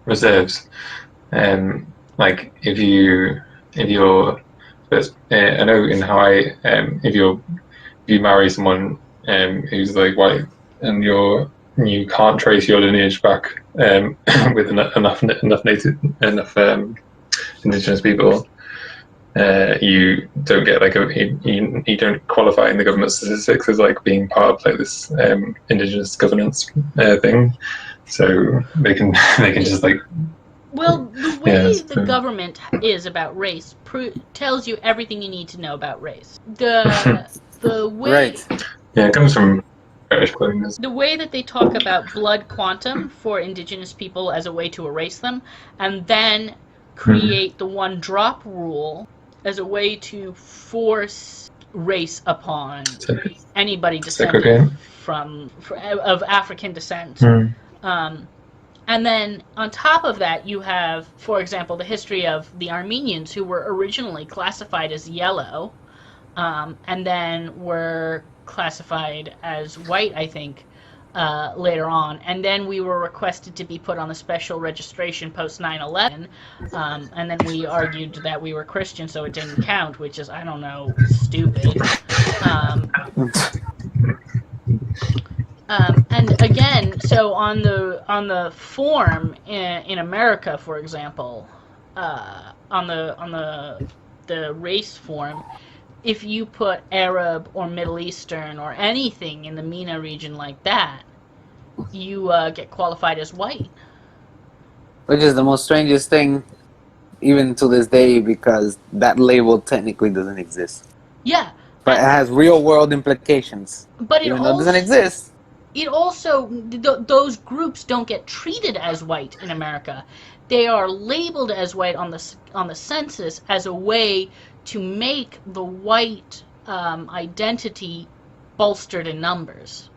reserves. Like if you're, I know in Hawaii, if you marry someone who's like white, and you can't trace your lineage back with enough indigenous people, you don't get like you don't qualify in the government statistics as like being part of like this indigenous governance thing. So they can just like. Well, the way the government is about race tells you everything you need to know about race. The way. Right. Yeah, it comes from British colonialism. The way that they talk about blood quantum for indigenous people as a way to erase them, and then create the one drop rule as a way to force race upon anybody descended of African descent. And then on top of that, you have, for example, the history of the Armenians, who were originally classified as yellow, and then were classified as white, I think, later on. And then we were requested to be put on the special registration post 9/11, and then we argued that we were Christian, so it didn't count, which is, I don't know, stupid. And again, so on the form in America, for example, on the race form, if you put Arab or Middle Eastern or anything in the MENA region like that, you get qualified as white. Which is the most strangest thing, even to this day, because that label technically doesn't exist. Yeah. But it has real world implications. But even though it doesn't exist. It also, those groups don't get treated as white in America. They are labeled as white on the census as a way to make the white identity bolstered in numbers.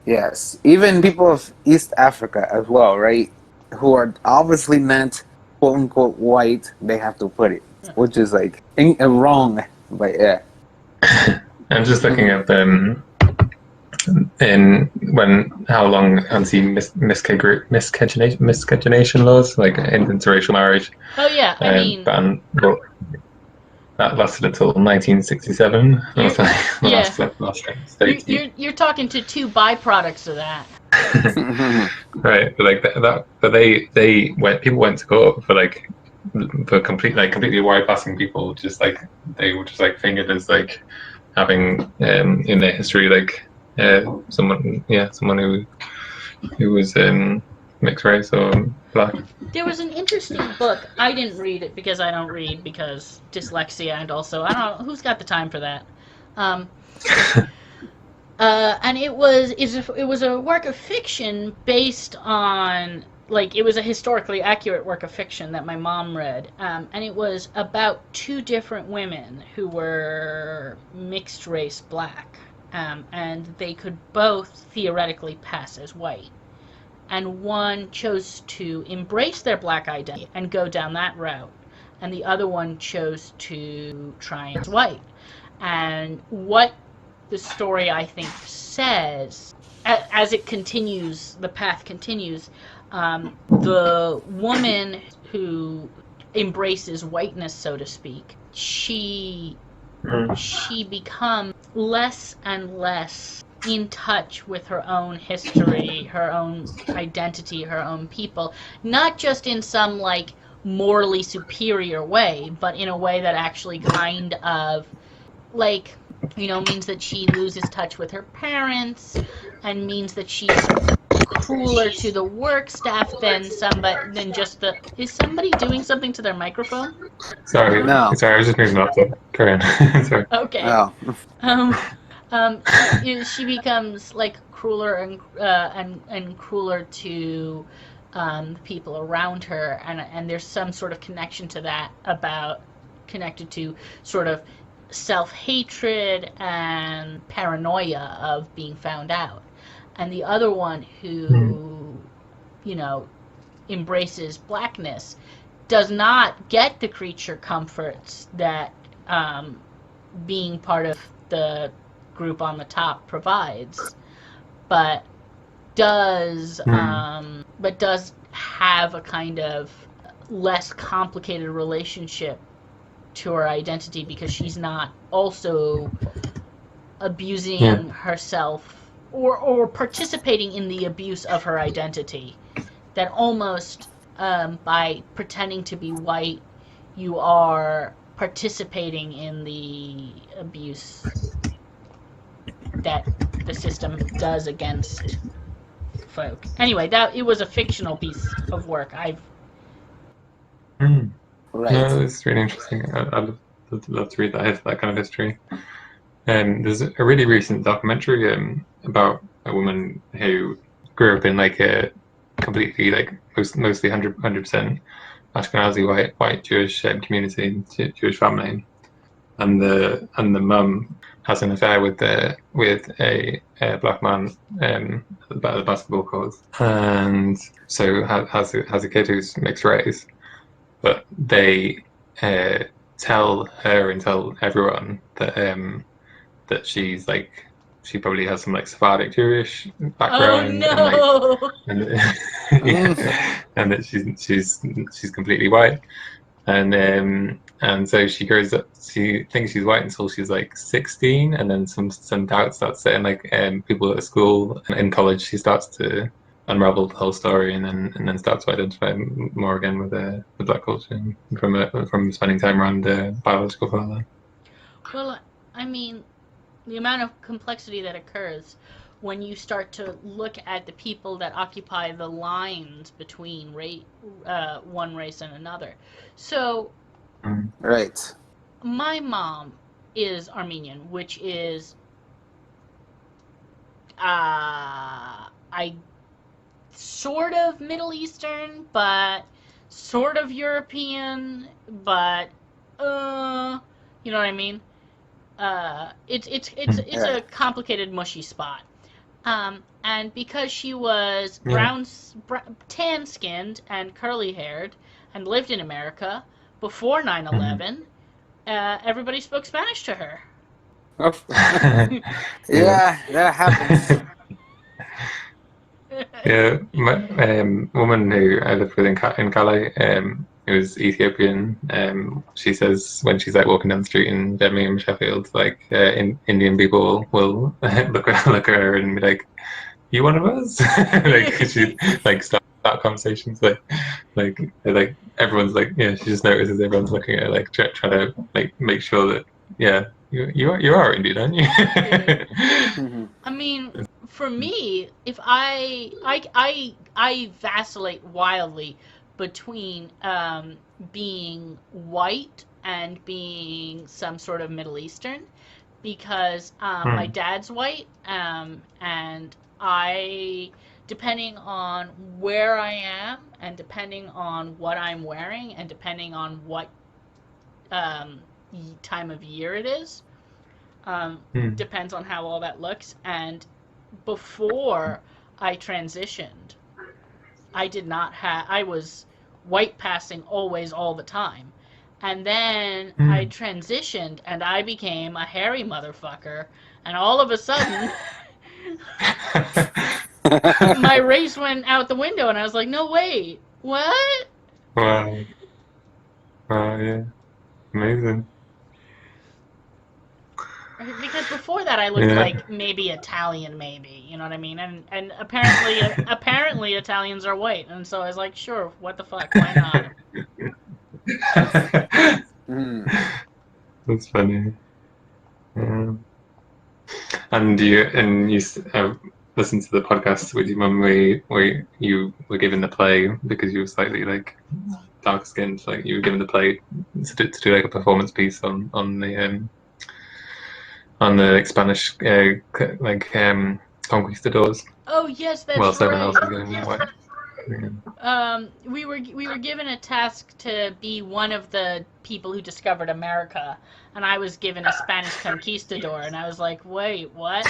Yes, even people of East Africa as well, right? Who are obviously not quote unquote white, they have to put it, which is like wrong. But yeah, I'm just looking at them. How long miscegenation laws, like interracial marriage. Oh yeah, I mean, that lasted until 1967. You're talking to two byproducts of that. Right, but like that, but people went to court for completely white passing people, just like they were just like fingered as like having in their history like someone who was mixed race or black. There was an interesting book. I didn't read it because I don't read, because dyslexia, and also I don't know who's got the time for that. And it was a work of fiction based on, like, it was a historically accurate work of fiction that my mom read, and it was about two different women who were mixed race black. And they could both theoretically pass as white. And one chose to embrace their black identity and go down that route. And the other one chose to try as white. And what the story, I think, says, as it continues, the path continues, the woman who embraces whiteness, so to speak, she becomes less and less in touch with her own history, her own identity, her own people, not just in some like morally superior way, but in a way that actually kind of like, you know, means that she loses touch with her parents, and means that she's crueler to the work staff than just the. Is somebody doing something to their microphone? Sorry, no. Sorry, I was just moving up. So carry on. Sorry. Okay. Oh. She becomes like crueler and crueler to the people around her, and there's some sort of connection to that, connected to sort of self-hatred and paranoia of being found out. And the other one who, you know, embraces blackness does not get the creature comforts that being part of the group on the top provides, but does have a kind of less complicated relationship to her identity because she's not also abusing herself or participating in the abuse of her identity. That almost by pretending to be white, you are participating in the abuse that the system does against folk. Anyway, that it was a fictional piece of work. Right. No, it's really interesting. I'd love to read that kind of history. There's a really recent documentary about a woman who grew up in like a completely like mostly 100% Ashkenazi white Jewish community, Jewish family, and the mum has an affair with a black man about the basketball court, and so has a kid who's mixed race, but they tell her and tell everyone that she's like she probably has some like Sephardic Jewish background, Oh no! and that she's completely white, and so she grows up. She thinks she's white until she's like 16, and then some doubt starts setting. Like people at school and in college, she starts to unravel the whole story, and then starts to identify more again with the black culture from spending time around the biological father. Well, I mean, the amount of complexity that occurs when you start to look at the people that occupy the lines between one race and another. So, right. My mom is Armenian, which is, I sort of Middle Eastern, but sort of European, but you know what I mean? It's a complicated, mushy spot. And because she was tan-skinned and curly-haired and lived in America before 9/11, everybody spoke Spanish to her. Yeah, that happens. Yeah, my woman who I lived with in Calais, who was Ethiopian, she says when she's like walking down the street in Birmingham, Sheffield, like Indian people will look at her and be like, "You one of us?" Like she like start conversations like everyone's like she just notices everyone's looking at her like trying to like make sure that you are Indian, aren't you? I mean, for me, if I vacillate wildly between being white and being some sort of Middle Eastern, because my dad's white, and depending on where I am, and depending on what I'm wearing, and depending on what time of year it is, depends on how all that looks. And before I transitioned, I was white passing always, all the time. And then I transitioned and I became a hairy motherfucker, and all of a sudden my race went out the window, and I was like, no, wait, what? Wow, yeah, amazing. Because before that I looked like maybe Italian, you know what I mean? And apparently Italians are white, and so I was like, sure, what the fuck, why not? That's funny. And you listened to the podcast with your mum where you were given the play because you were slightly like dark skinned, like you were given the play to do like a performance piece on the like Spanish conquistadors. Oh yes, that's whilst right. everyone else is going white. We were given a task to be one of the people who discovered America, and I was given a Spanish conquistador, and I was like, wait, what?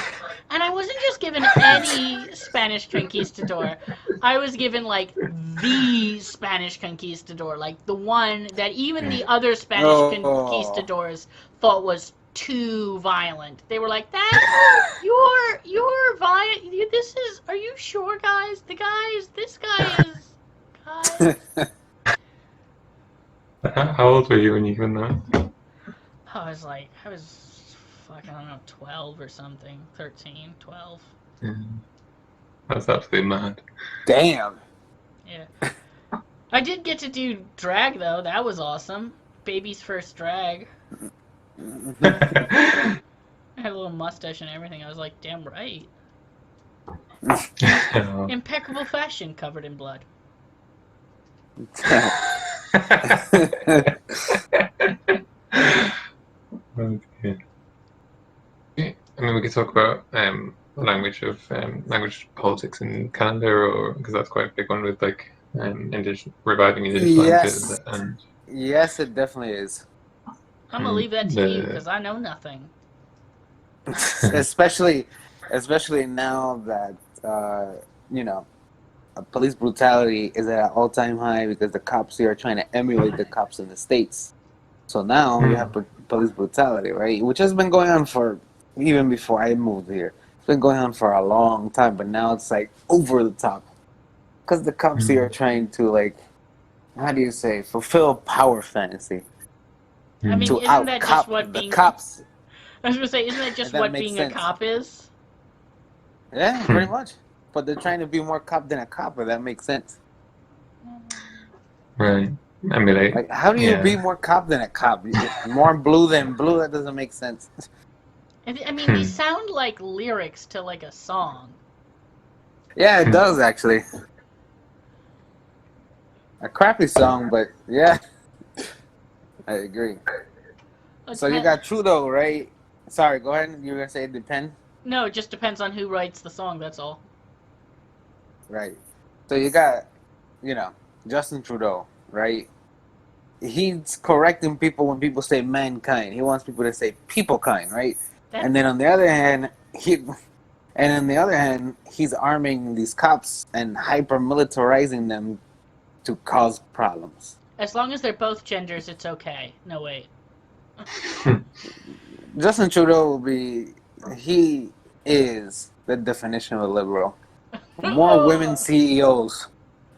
And I wasn't just given any Spanish conquistador. I was given like the Spanish conquistador, like the one that even the other Spanish conquistadors thought was too violent. They were like, "That you're violent. This is. Are you sure, guys? This guy is." Guys. How old were you when you won that? I was fucking, I don't know, 12 or something, 13, 12. Yeah. That's absolutely mad. Damn. Yeah. I did get to do drag though. That was awesome. Baby's first drag. I had a little mustache and everything. I was like, damn right. Impeccable fashion covered in blood. Okay. I mean, we could talk about language politics in Canada, or because that's quite a big one with like reviving indigenous languages. And yes, it definitely is. I'm gonna leave that to you because I know nothing. especially now that police brutality is at an all-time high because the cops here are trying to emulate the cops in the States. So now you have police brutality, right? Which has been going on for even before I moved here. It's been going on for a long time, but now it's like over the top because the cops here are trying to, like, how do you say, fulfill power fantasy. I mean, isn't that just what being cops? I was gonna say, isn't that just what being a cop is? Yeah, pretty much. But they're trying to be more cop than a cop, if that makes sense. Right. I mean, like, how do you be more cop than a cop? More blue than blue? That doesn't make sense. I mean, these sound like lyrics to like a song. Yeah, it does actually. A crappy song, but yeah, I agree. So you got Trudeau, right? Sorry, go ahead. You were gonna say it depends? No, it just depends on who writes the song. That's all. Right. So you got, Justin Trudeau, right? He's correcting people when people say mankind. He wants people to say people kind, right? And then on the other hand, he's arming these cops and hyper militarizing them to cause problems. As long as they're both genders, it's okay. No, wait. Justin Trudeau he is the definition of a liberal. More women CEOs.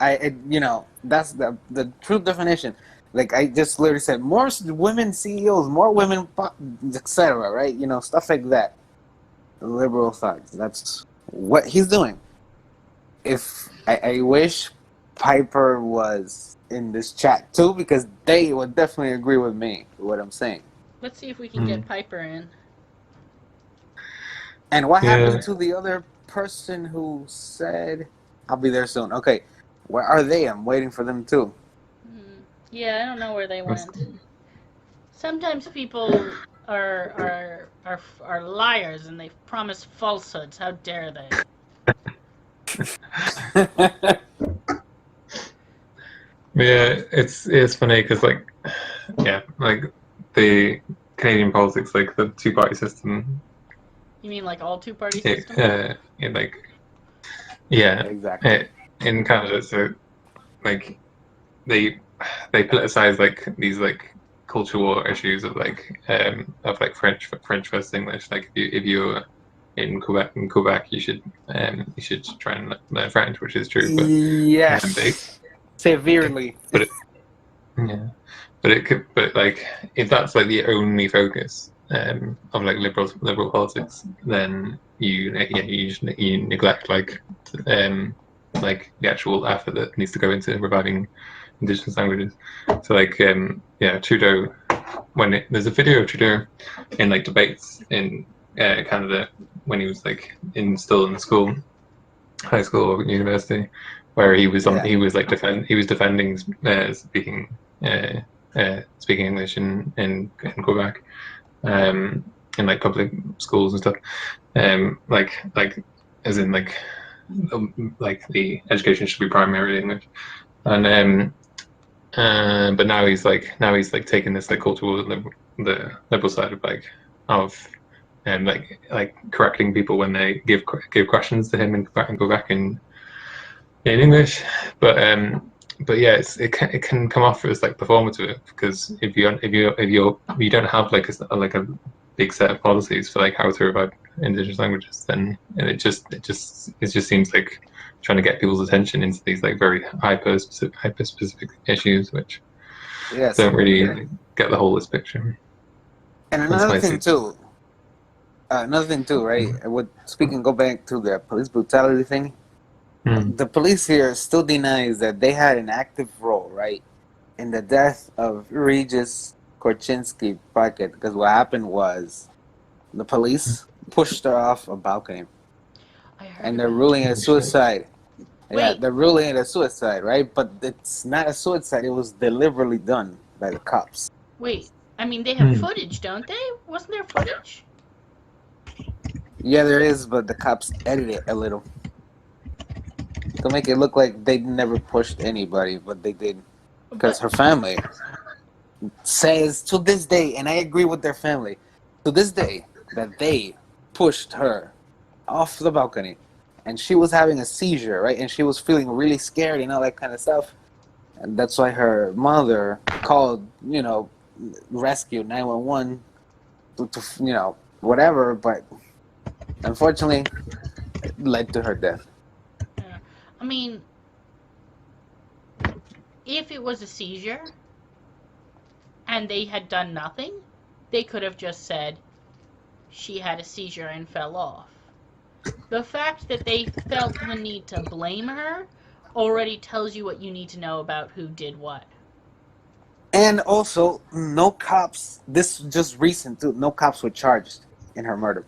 That's the true definition. Like I just literally said, more women CEOs, more women, etc. Right? Stuff like that. Liberal thoughts. That's what he's doing. If I wish Piper was in this chat too, because they would definitely agree with me with what I'm saying. Let's see if we can get Piper in. And what happened to the other person who said, I'll be there soon? Okay, where are they? I'm waiting for them too. Yeah, I don't know where they went. Sometimes people are liars and they promise falsehoods. How dare they? Yeah, it's funny because like the Canadian politics, like the two-party system. You mean like all two-party system? Exactly. In Canada, so like they politicize like these like culture war issues of French versus English. Like if you're in Quebec, you should try and learn French, which is true. But, yes. Severely. But if that's like the only focus of like liberal politics, then you neglect like the actual effort that needs to go into reviving indigenous languages. So Trudeau, there's a video of Trudeau in like debates in Canada when he was like still in school, high school or university, where he was defending speaking English in Quebec, in like public schools and stuff, as in like like the education should be primarily English, and but now he's like taking this like cultural the liberal side of like correcting people when they give questions to him and go back in English, but yeah, it can come off as like performative because if you don't have like a big set of policies for like how to revive indigenous languages, then it just seems like trying to get people's attention into these like very hyper specific issues, which don't really get the whole picture. And another thing too, right? Go back to the police brutality thing. The police here still denies that they had an active role, right, in the death of Regis Korchinski Paquet, because what happened was the police pushed her off a balcony, and they're ruling it a suicide. Yeah, they're ruling it a suicide, right? But it's not a suicide. It was deliberately done by the cops. Wait, I mean, they have footage, don't they? Wasn't there footage? Yeah, there is, but the cops edited it a little to make it look like they never pushed anybody, but they did. Because her family says to this day, and I agree with their family, to this day, that they pushed her off the balcony. And she was having a seizure, right? And she was feeling really scared and all that kind of stuff. And that's why her mother called, rescue 911 to whatever. But unfortunately, it led to her death. Yeah. I mean, if it was a seizure and they had done nothing, they could have just said she had a seizure and fell off. The fact that they felt the need to blame her already tells you what you need to know about who did what. And also, no cops, this was just recent too, no cops were charged in her murder.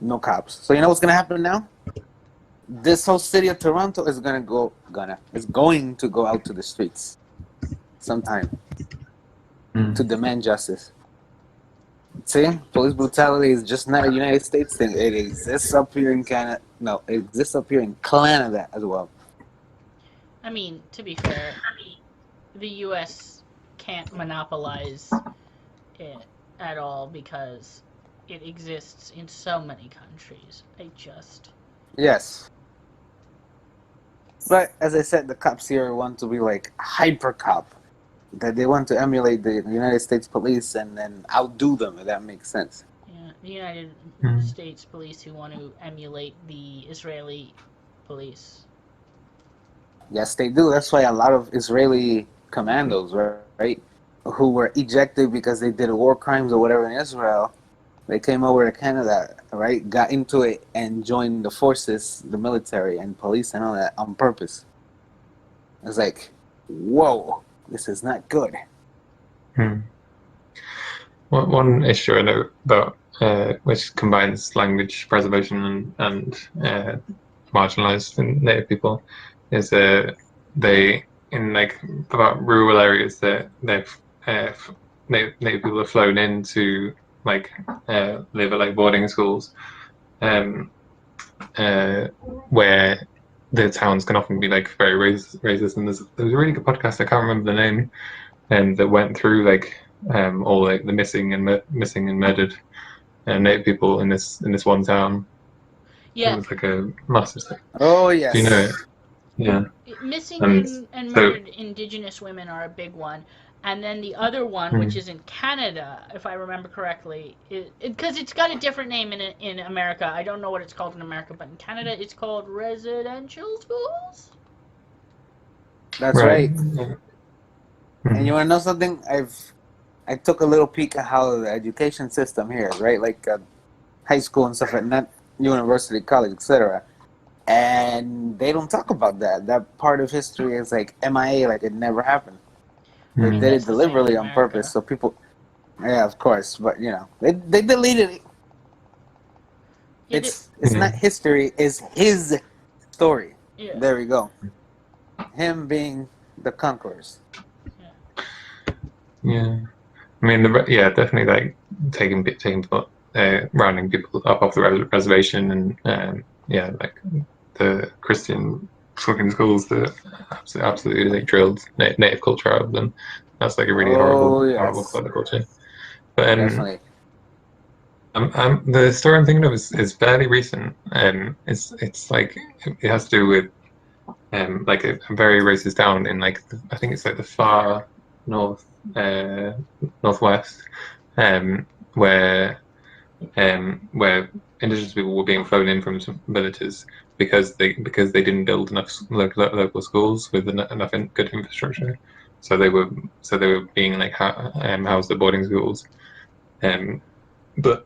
No cops. So you know what's going to happen now? This whole city of Toronto is going to go out to the streets sometime to demand justice. See, police brutality is just not a United States thing. It exists up here in Canada. No, it exists up here in Canada as well. I mean, to be fair, the U.S. can't monopolize it at all because it exists in so many countries. Yes. But as I said, the cops here want to be like hyper cop. That they want to emulate the United States police and then outdo them, if that makes sense. Yeah, the United States police who want to emulate the Israeli police. Yes, they do. That's why a lot of Israeli commandos, right, who were ejected because they did war crimes or whatever in Israel, they came over to Canada, right, got into it and joined the forces, the military and police and all that on purpose. It's like, whoa. This is not good. One issue I know about, which combines language preservation and marginalized Native people, is they in like about rural areas that Native people are flown in to like live at like boarding schools, where the towns can often be like very racist, and there's a really good podcast, I can't remember the name, and that went through like all like the missing and murdered Native people in this one town. Yeah, it was like a massive thing. Oh yes. Do you know it? Yeah. Missing and murdered Indigenous women are a big one. And then the other one, which is in Canada, if I remember correctly, because it's got a different name in America. I don't know what it's called in America, but in Canada it's called residential schools. That's right. And you want to know something? I took a little peek at how the education system here is, right? Like high school and stuff, like not university, college, etc. And they don't talk about that. That part of history is like MIA, like it never happened. They did it deliberately on purpose, so people. Yeah, of course, but they deleted it. It's not history; it's his story. Yeah. There we go. Him being the conquerors. Yeah, I mean, definitely like taking rounding people up off the reservation and like the Christian fucking schools that absolutely like drilled native culture out of them. That's like a really horrible part of the culture. But definitely. the story I'm thinking of is fairly recent. It's like it has to do with like a very racist town in like I think it's like the far northwest, where where indigenous people were being flown in from some villages because they didn't build enough local schools with enough good infrastructure, so they were being like housed at boarding schools, but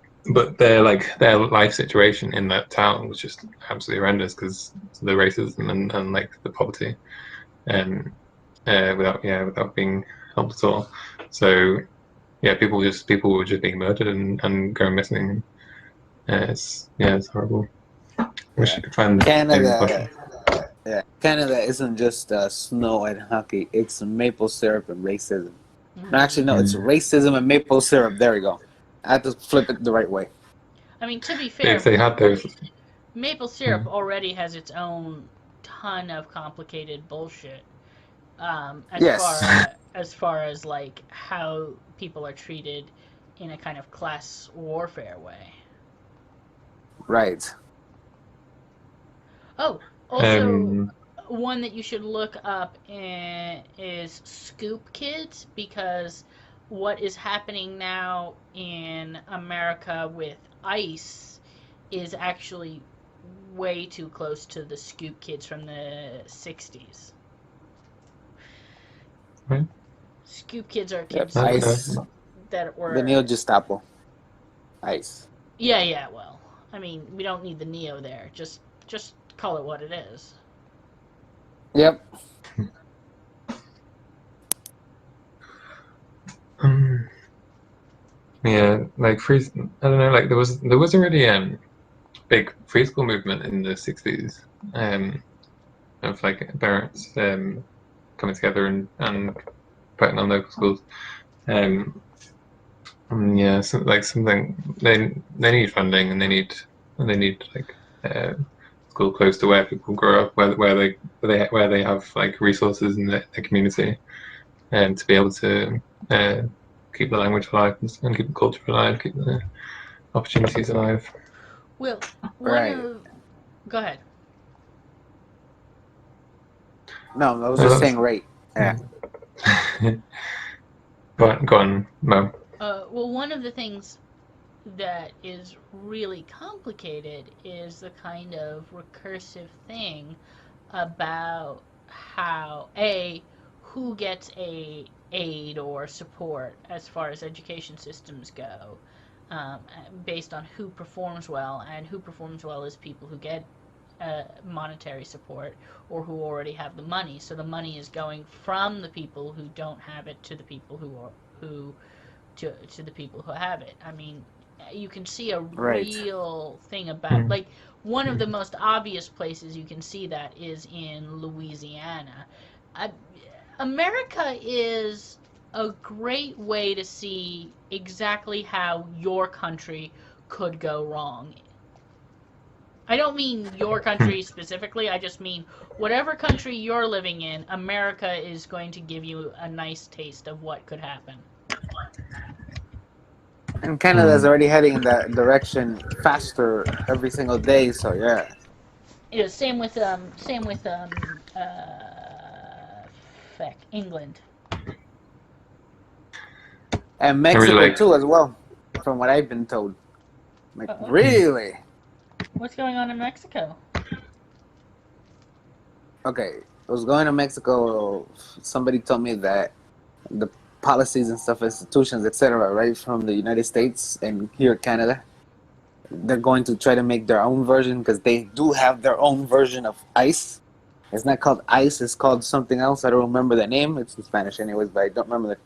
their life situation in that town was just absolutely horrendous because the racism and like the poverty, without being helped at all. So yeah, people were just being murdered and going missing. It's horrible. Wish I could find Canada. Yeah, Canada isn't just snow and hockey. It's maple syrup and racism. No, actually, no, it's racism and maple syrup. There we go. I had to flip it the right way. I mean, to be fair, if they had those, maple syrup already has its own ton of complicated bullshit. As far as like how people are treated in a kind of class warfare way. Right. Oh, also one that you should look up is Scoop Kids, because what is happening now in America with ICE is actually way too close to the Scoop Kids from the 60s. Right. Scoop Kids are kids that were... The Neo-Gestapo. ICE. Yeah, well, I mean, we don't need the Neo there. Just call it what it is. Yep. Yeah, like free. I don't know. Like there was already big free school movement in the 60s, of like parents coming together and putting on local schools. Yeah, so, like something they need funding and they need like school close to where people grow up, where they have like resources in their community, and to be able to keep the language alive and keep the culture alive, keep the opportunities alive. Well, go ahead. No, I was just saying right. Yeah. Go on, Mo. Well, one of the things that is really complicated is the kind of recursive thing about how who gets aid or support as far as education systems go, based on who performs well, and who performs well is people who get monetary support or who already have the money. So the money is going from the people who don't have it to the people to the people who have it. I mean, you can see a real thing about like one of the most obvious places you can see that is in Louisiana. America is a great way to see exactly how your country could go wrong. I don't mean your country specifically, I just mean whatever country you're living in, America is going to give you a nice taste of what could happen. And Canada's already heading in that direction faster every single day, so yeah. Yeah, same with England. And Mexico too as well, from what I've been told. Like, really? What's going on in Mexico? Okay, I was going to Mexico. Somebody told me that the policies and stuff, institutions, etc., right, from the United States and here Canada, they're going to try to make their own version because they do have their own version of ICE. It's not called ICE, it's called something else. I don't remember the name. It's in Spanish anyways, but I don't remember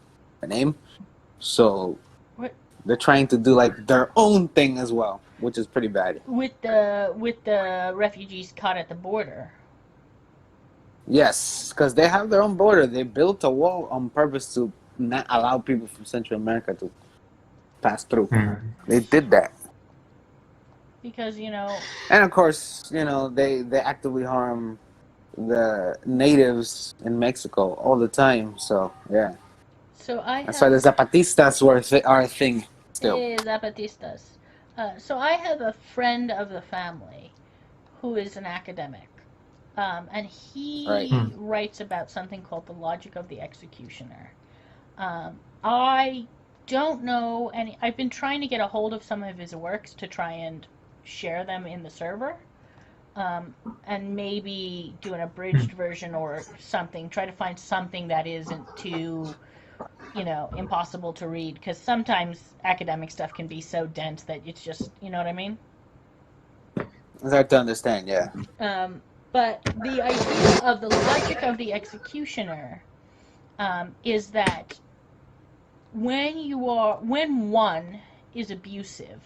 the name. So they're trying to do like their own thing as well, which is pretty bad. With the refugees caught at the border. Yes, because they have their own border. They built a wall on purpose to not allow people from Central America to pass through. They did that. because And of course, they actively harm the natives in Mexico all the time. So yeah, so I that's why the have Zapatistas are a thing still. Zapatistas. So I have a friend of the family who is an academic, and Right. he writes about something called the logic of the executioner. I don't know any. I've been trying to get a hold of some of his works to try and share them in the server, and maybe do an abridged version or something. Try to find something that isn't too, impossible to read, because sometimes academic stuff can be so dense that it's just, you know what I mean? It's hard to understand. Yeah. But the idea of the logic of the executioner is that when one is abusive,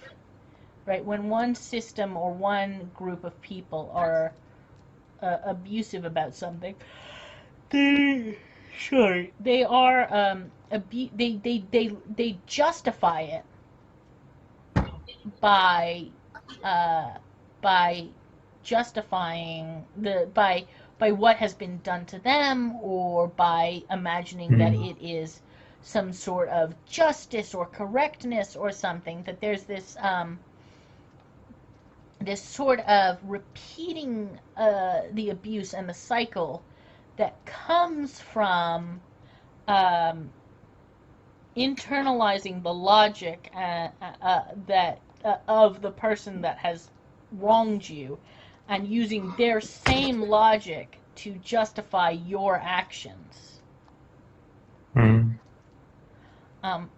right? When one system or one group of people are abusive about something, they are they justify it by uh, by justifying by what has been done to them, or by imagining that it is some sort of justice or correctness or something. That there's this sort of repeating the abuse and the cycle that comes from internalizing the logic that of the person that has wronged you, and using their same logic to justify your actions.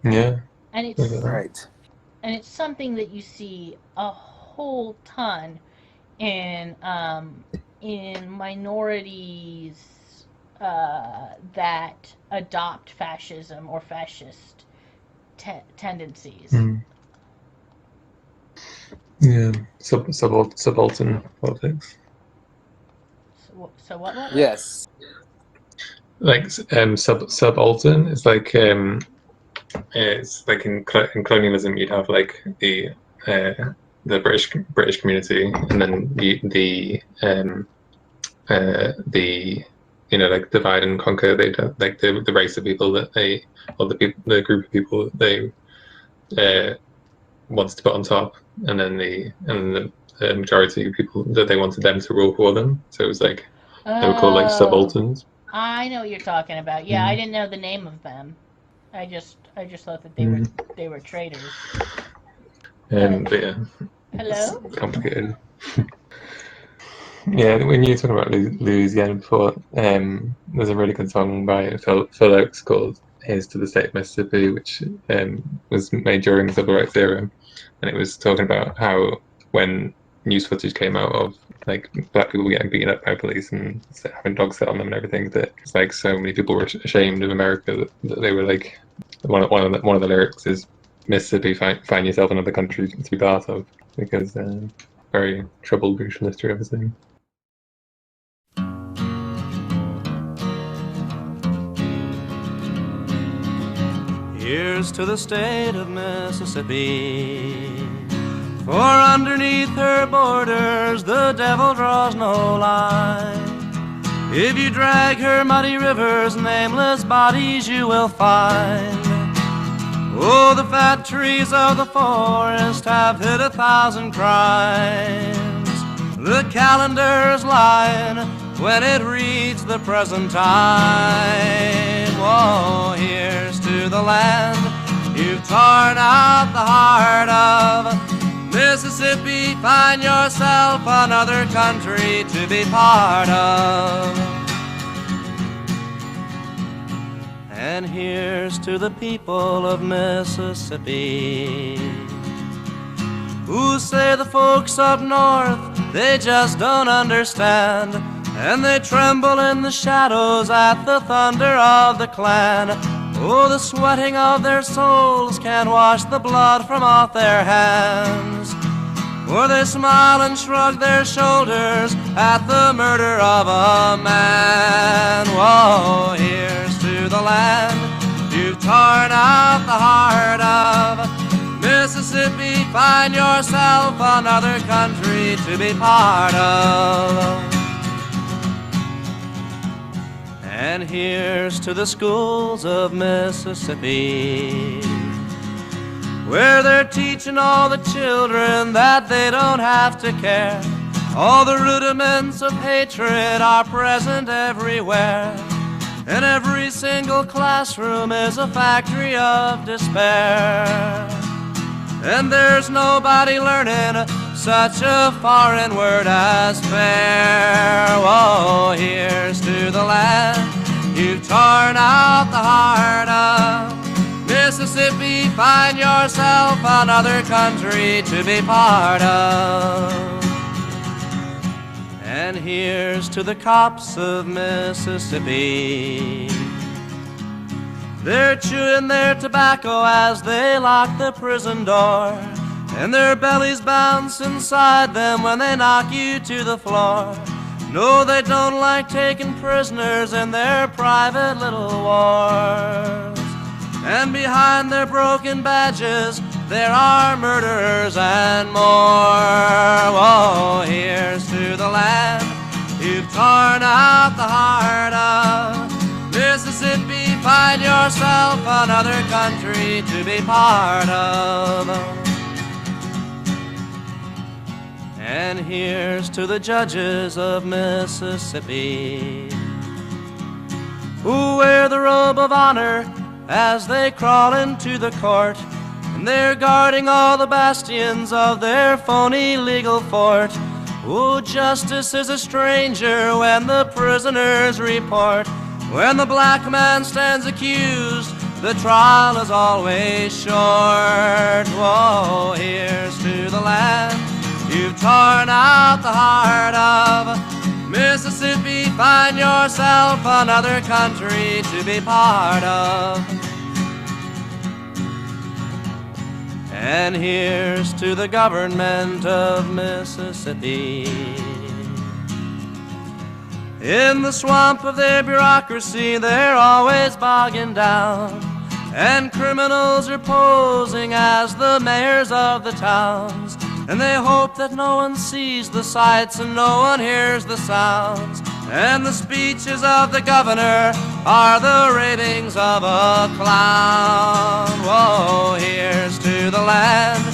Yeah. And it's Right. and it's something that you see a whole ton in minorities that adopt fascism or fascist tendencies. Yeah. Subaltern politics. So what? Yes. Like subaltern is like it's like in colonialism you'd have like the British community, and then the like divide and conquer. They like the race of people that they, or the group of people that they wanted to put on top, and then the majority of people that they wanted them to rule for them. So it was like they were called like subalterns. I know what you're talking about. Yeah, I didn't know the name of them. I just thought that they were traitors. But yeah, Hello? it's complicated. Yeah, when you were talking about Louisiana before, there's a really good song by Phil Oakes called "Here's to the State of Mississippi," which was made during the Civil Rights era, and it was talking about how when news footage came out of like black people getting beaten up by police and having dogs set on them and everything, that it's like so many people were ashamed of America that they were like, one of the lyrics is "Mississippi, find yourself another country to be part of," because very troubled racial history, obviously. Here's to the state of Mississippi, for underneath her borders the devil draws no line. If you drag her muddy rivers, nameless bodies you will find. Oh, the fat trees of the forest have hid 1,000 crimes. The calendar's line when it reads the present time. Oh, here's to the land you've torn out the heart of. Mississippi, find yourself another country to be part of. And here's to the people of Mississippi, who say the folks up north, they just don't understand, and they tremble in the shadows at the thunder of the Klan. Oh, the sweating of their souls can't wash the blood from off their hands, or they smile and shrug their shoulders at the murder of a man. Whoa, here's to the land you've torn out the heart of. Mississippi, find yourself another country to be part of. And here's to the schools of Mississippi, where they're teaching all the children that they don't have to care. All the rudiments of hatred are present everywhere, and every single classroom is a factory of despair. And there's nobody learning such a foreign word as fair. Oh, here's to the land you've torn out the heart of. Mississippi, find yourself another country to be part of. And here's to the cops of Mississippi. They're chewing their tobacco as they lock the prison door, and their bellies bounce inside them when they knock you to the floor. No, they don't like taking prisoners in their private little wars. And behind their broken badges there are murderers and more. Oh, here's to the land you've torn out the heart of. Mississippi, find yourself another country to be part of. And here's to the judges of Mississippi, who wear the robe of honor as they crawl into the court, and they're guarding all the bastions of their phony legal fort. Oh, justice is a stranger when the prisoners report. When the black man stands accused, the trial is always short. Whoa, here's to the land you've torn out the heart of. Mississippi, find yourself another country to be part of. And here's to the government of Mississippi. In the swamp of their bureaucracy, they're always bogging down, and criminals are posing as the mayors of the towns. And they hope that no one sees the sights and no one hears the sounds. And the speeches of the governor are the ravings of a clown. Whoa, here's to the land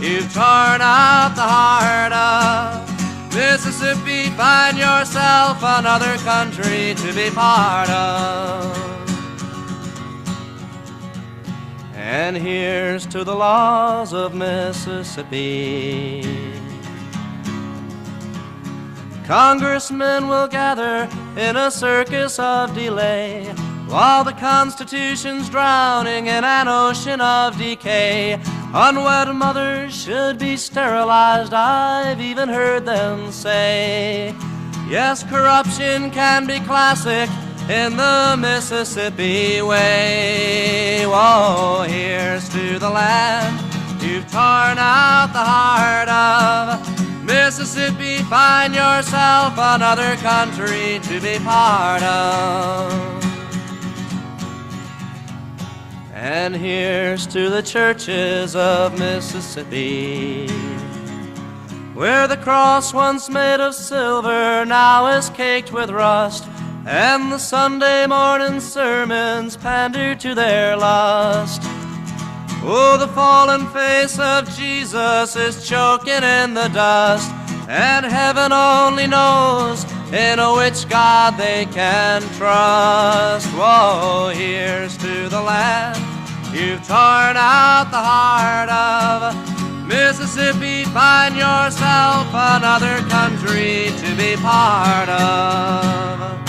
you've torn out the heart of. Mississippi, find yourself another country to be part of. And here's to the laws of Mississippi. Congressmen will gather in a circus of delay, while the Constitution's drowning in an ocean of decay. Unwed mothers should be sterilized, I've even heard them say. Yes, corruption can be classic in the Mississippi way. Whoa, here's to the land you've torn out the heart of. Mississippi, find yourself another country to be part of. And here's to the churches of Mississippi, where the cross once made of silver now is caked with rust, and the Sunday morning sermons pander to their lust. Oh, the fallen face of Jesus is choking in the dust, and heaven only knows in which God they can trust. Whoa, here's to the land you've torn out the heart of. Mississippi, find yourself another country to be part of.